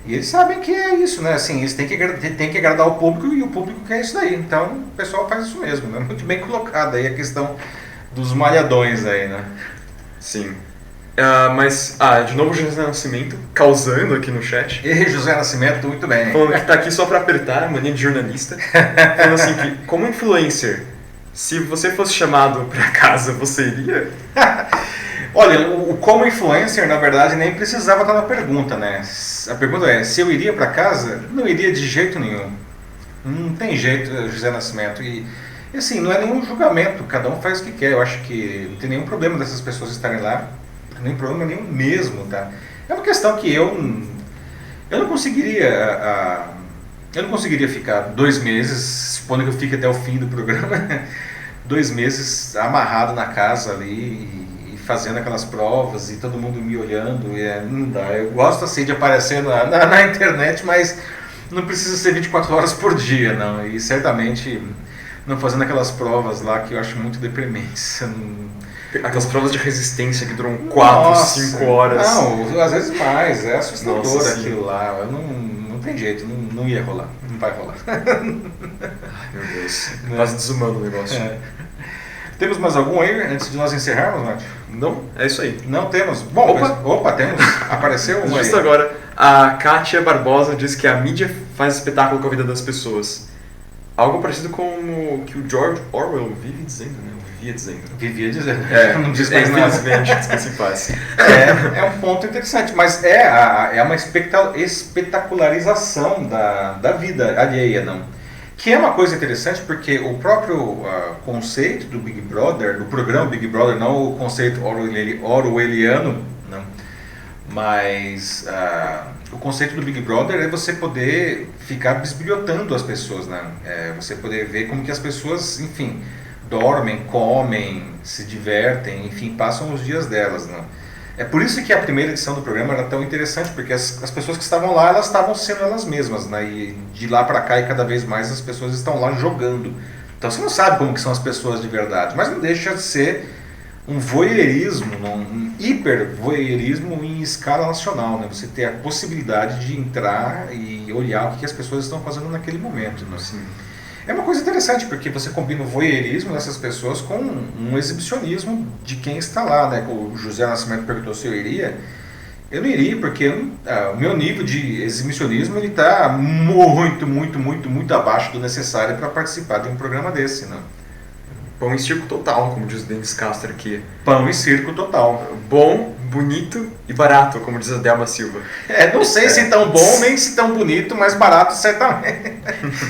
A: E eles sabem que é isso, né? Assim, eles têm que agradar o público e o público quer isso daí. Então o pessoal faz isso mesmo, né? Muito bem colocado aí a questão dos malhadões aí, né?
B: Sim. Mas, de novo José Nascimento, causando aqui no chat.
A: E José Nascimento, muito bem.
B: Falando que tá aqui só pra apertar, mania de jornalista. Falando assim que, como influencer, se você fosse chamado pra casa, você iria?
A: Olha, o como influencer, na verdade, nem precisava estar na pergunta, né? A pergunta é, se eu iria pra casa? Não iria de jeito nenhum. Não tem jeito, José Nascimento. E assim, não é nenhum julgamento, cada um faz o que quer. Eu acho que não tem nenhum problema dessas pessoas estarem lá. Nem problema nenhum mesmo, tá? É uma questão que eu não conseguiria ficar 2 meses, supondo que eu fique até o fim do programa, 2 meses amarrado na casa ali e fazendo aquelas provas e todo mundo me olhando, não dá. Eu gosto assim de aparecer na internet, mas não precisa ser 24 horas por dia, não. E certamente não fazendo aquelas provas lá que eu acho muito deprimentes.
B: Aquelas provas de resistência que duram 4, 5 horas.
A: Não, às vezes mais. É assustador.
B: Nossa,
A: aquilo lá. Não tem jeito, não ia rolar. Não vai rolar.
B: Ai, meu Deus. Quase desumano o negócio.
A: Temos mais algum aí antes de nós encerrarmos, Nath?
B: Não, é isso aí.
A: Não temos. Bom, opa, temos. Apareceu um aí.
B: Justo agora, a Kátia Barbosa diz que a mídia faz espetáculo com a vida das pessoas. Algo parecido com o que o George Orwell vive dizendo, né? Vivia dizendo.
A: Não diz mais nada.
B: Infelizmente, descanse em paz.
A: É um ponto interessante, mas é uma espetacularização da vida alheia, não? Que é uma coisa interessante porque o próprio conceito do Big Brother, do programa Big Brother, não o conceito orwelliano, não, mas o conceito do Big Brother é você poder ficar bisbilhotando as pessoas, né? Você poder ver como que as pessoas, enfim, dormem, comem, se divertem, enfim, passam os dias delas, né? É por isso que a primeira edição do programa era tão interessante, porque as pessoas que estavam lá, elas estavam sendo elas mesmas, né? E de lá para cá, e cada vez mais, as pessoas estão lá jogando. Então você não sabe como que são as pessoas de verdade, mas não deixa de ser um voyeurismo, um hiper-voyeurismo em escala nacional, né? Você ter a possibilidade de entrar e olhar o que as pessoas estão fazendo naquele momento, né? Assim, é uma coisa interessante, porque você combina o voyeurismo dessas pessoas com um exibicionismo de quem está lá, né? O José Nascimento perguntou se eu iria. Eu não iria, porque o meu nível de exibicionismo está muito abaixo do necessário para participar de um programa desse, né?
B: Pão e circo total, como diz o Denis Castro aqui.
A: Pão e circo total.
B: Bom, bonito e barato, como diz a Delma Silva.
A: Não sei se tão bom, nem se tão bonito, mas barato certamente.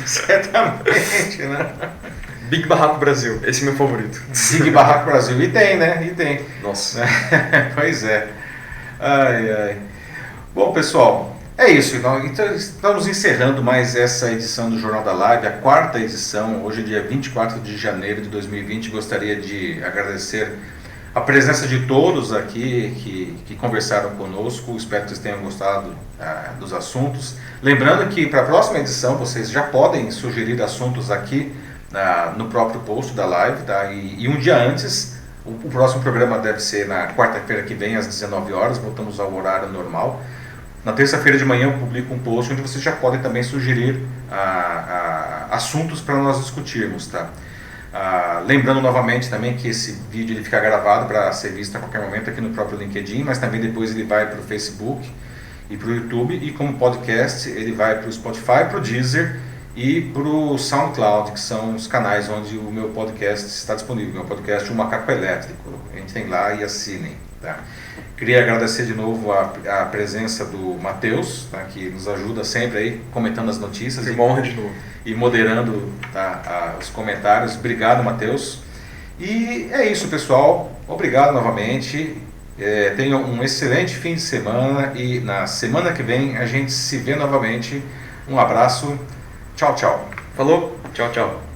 A: Certamente, né?
B: Big Barraco Brasil, esse é meu favorito.
A: Big Barraco Brasil, e tem, né? E tem.
B: Nossa.
A: Pois é. Ai, ai. Bom, pessoal, é isso. Então, estamos encerrando mais essa edição do Jornal da Live, a 4ª edição, hoje dia 24 de janeiro de 2020. Gostaria de agradecer a presença de todos aqui que conversaram conosco. Espero que vocês tenham gostado dos assuntos. Lembrando que para a próxima edição vocês já podem sugerir assuntos aqui no próprio post da live, tá? E um dia antes, o próximo programa deve ser na quarta-feira que vem, às 19 horas, voltamos ao horário normal. Na terça-feira de manhã eu publico um post onde vocês já podem também sugerir assuntos para nós discutirmos, tá? Lembrando novamente também que esse vídeo ele fica gravado para ser visto a qualquer momento aqui no próprio LinkedIn, mas também depois ele vai para o Facebook e para o YouTube, e como podcast ele vai para o Spotify, para o Deezer e para o SoundCloud, que são os canais onde o meu podcast está disponível. Meu podcast, O Macaco Elétrico. Entrem lá e assinem. Tá? Queria agradecer de novo a presença do Matheus, tá? Que nos ajuda sempre aí, comentando as notícias e moderando, tá? Os comentários. Obrigado, Matheus. E é isso, pessoal. Obrigado novamente. Tenham um excelente fim de semana e na semana que vem a gente se vê novamente. Um abraço. Tchau, tchau.
B: Falou, tchau, tchau.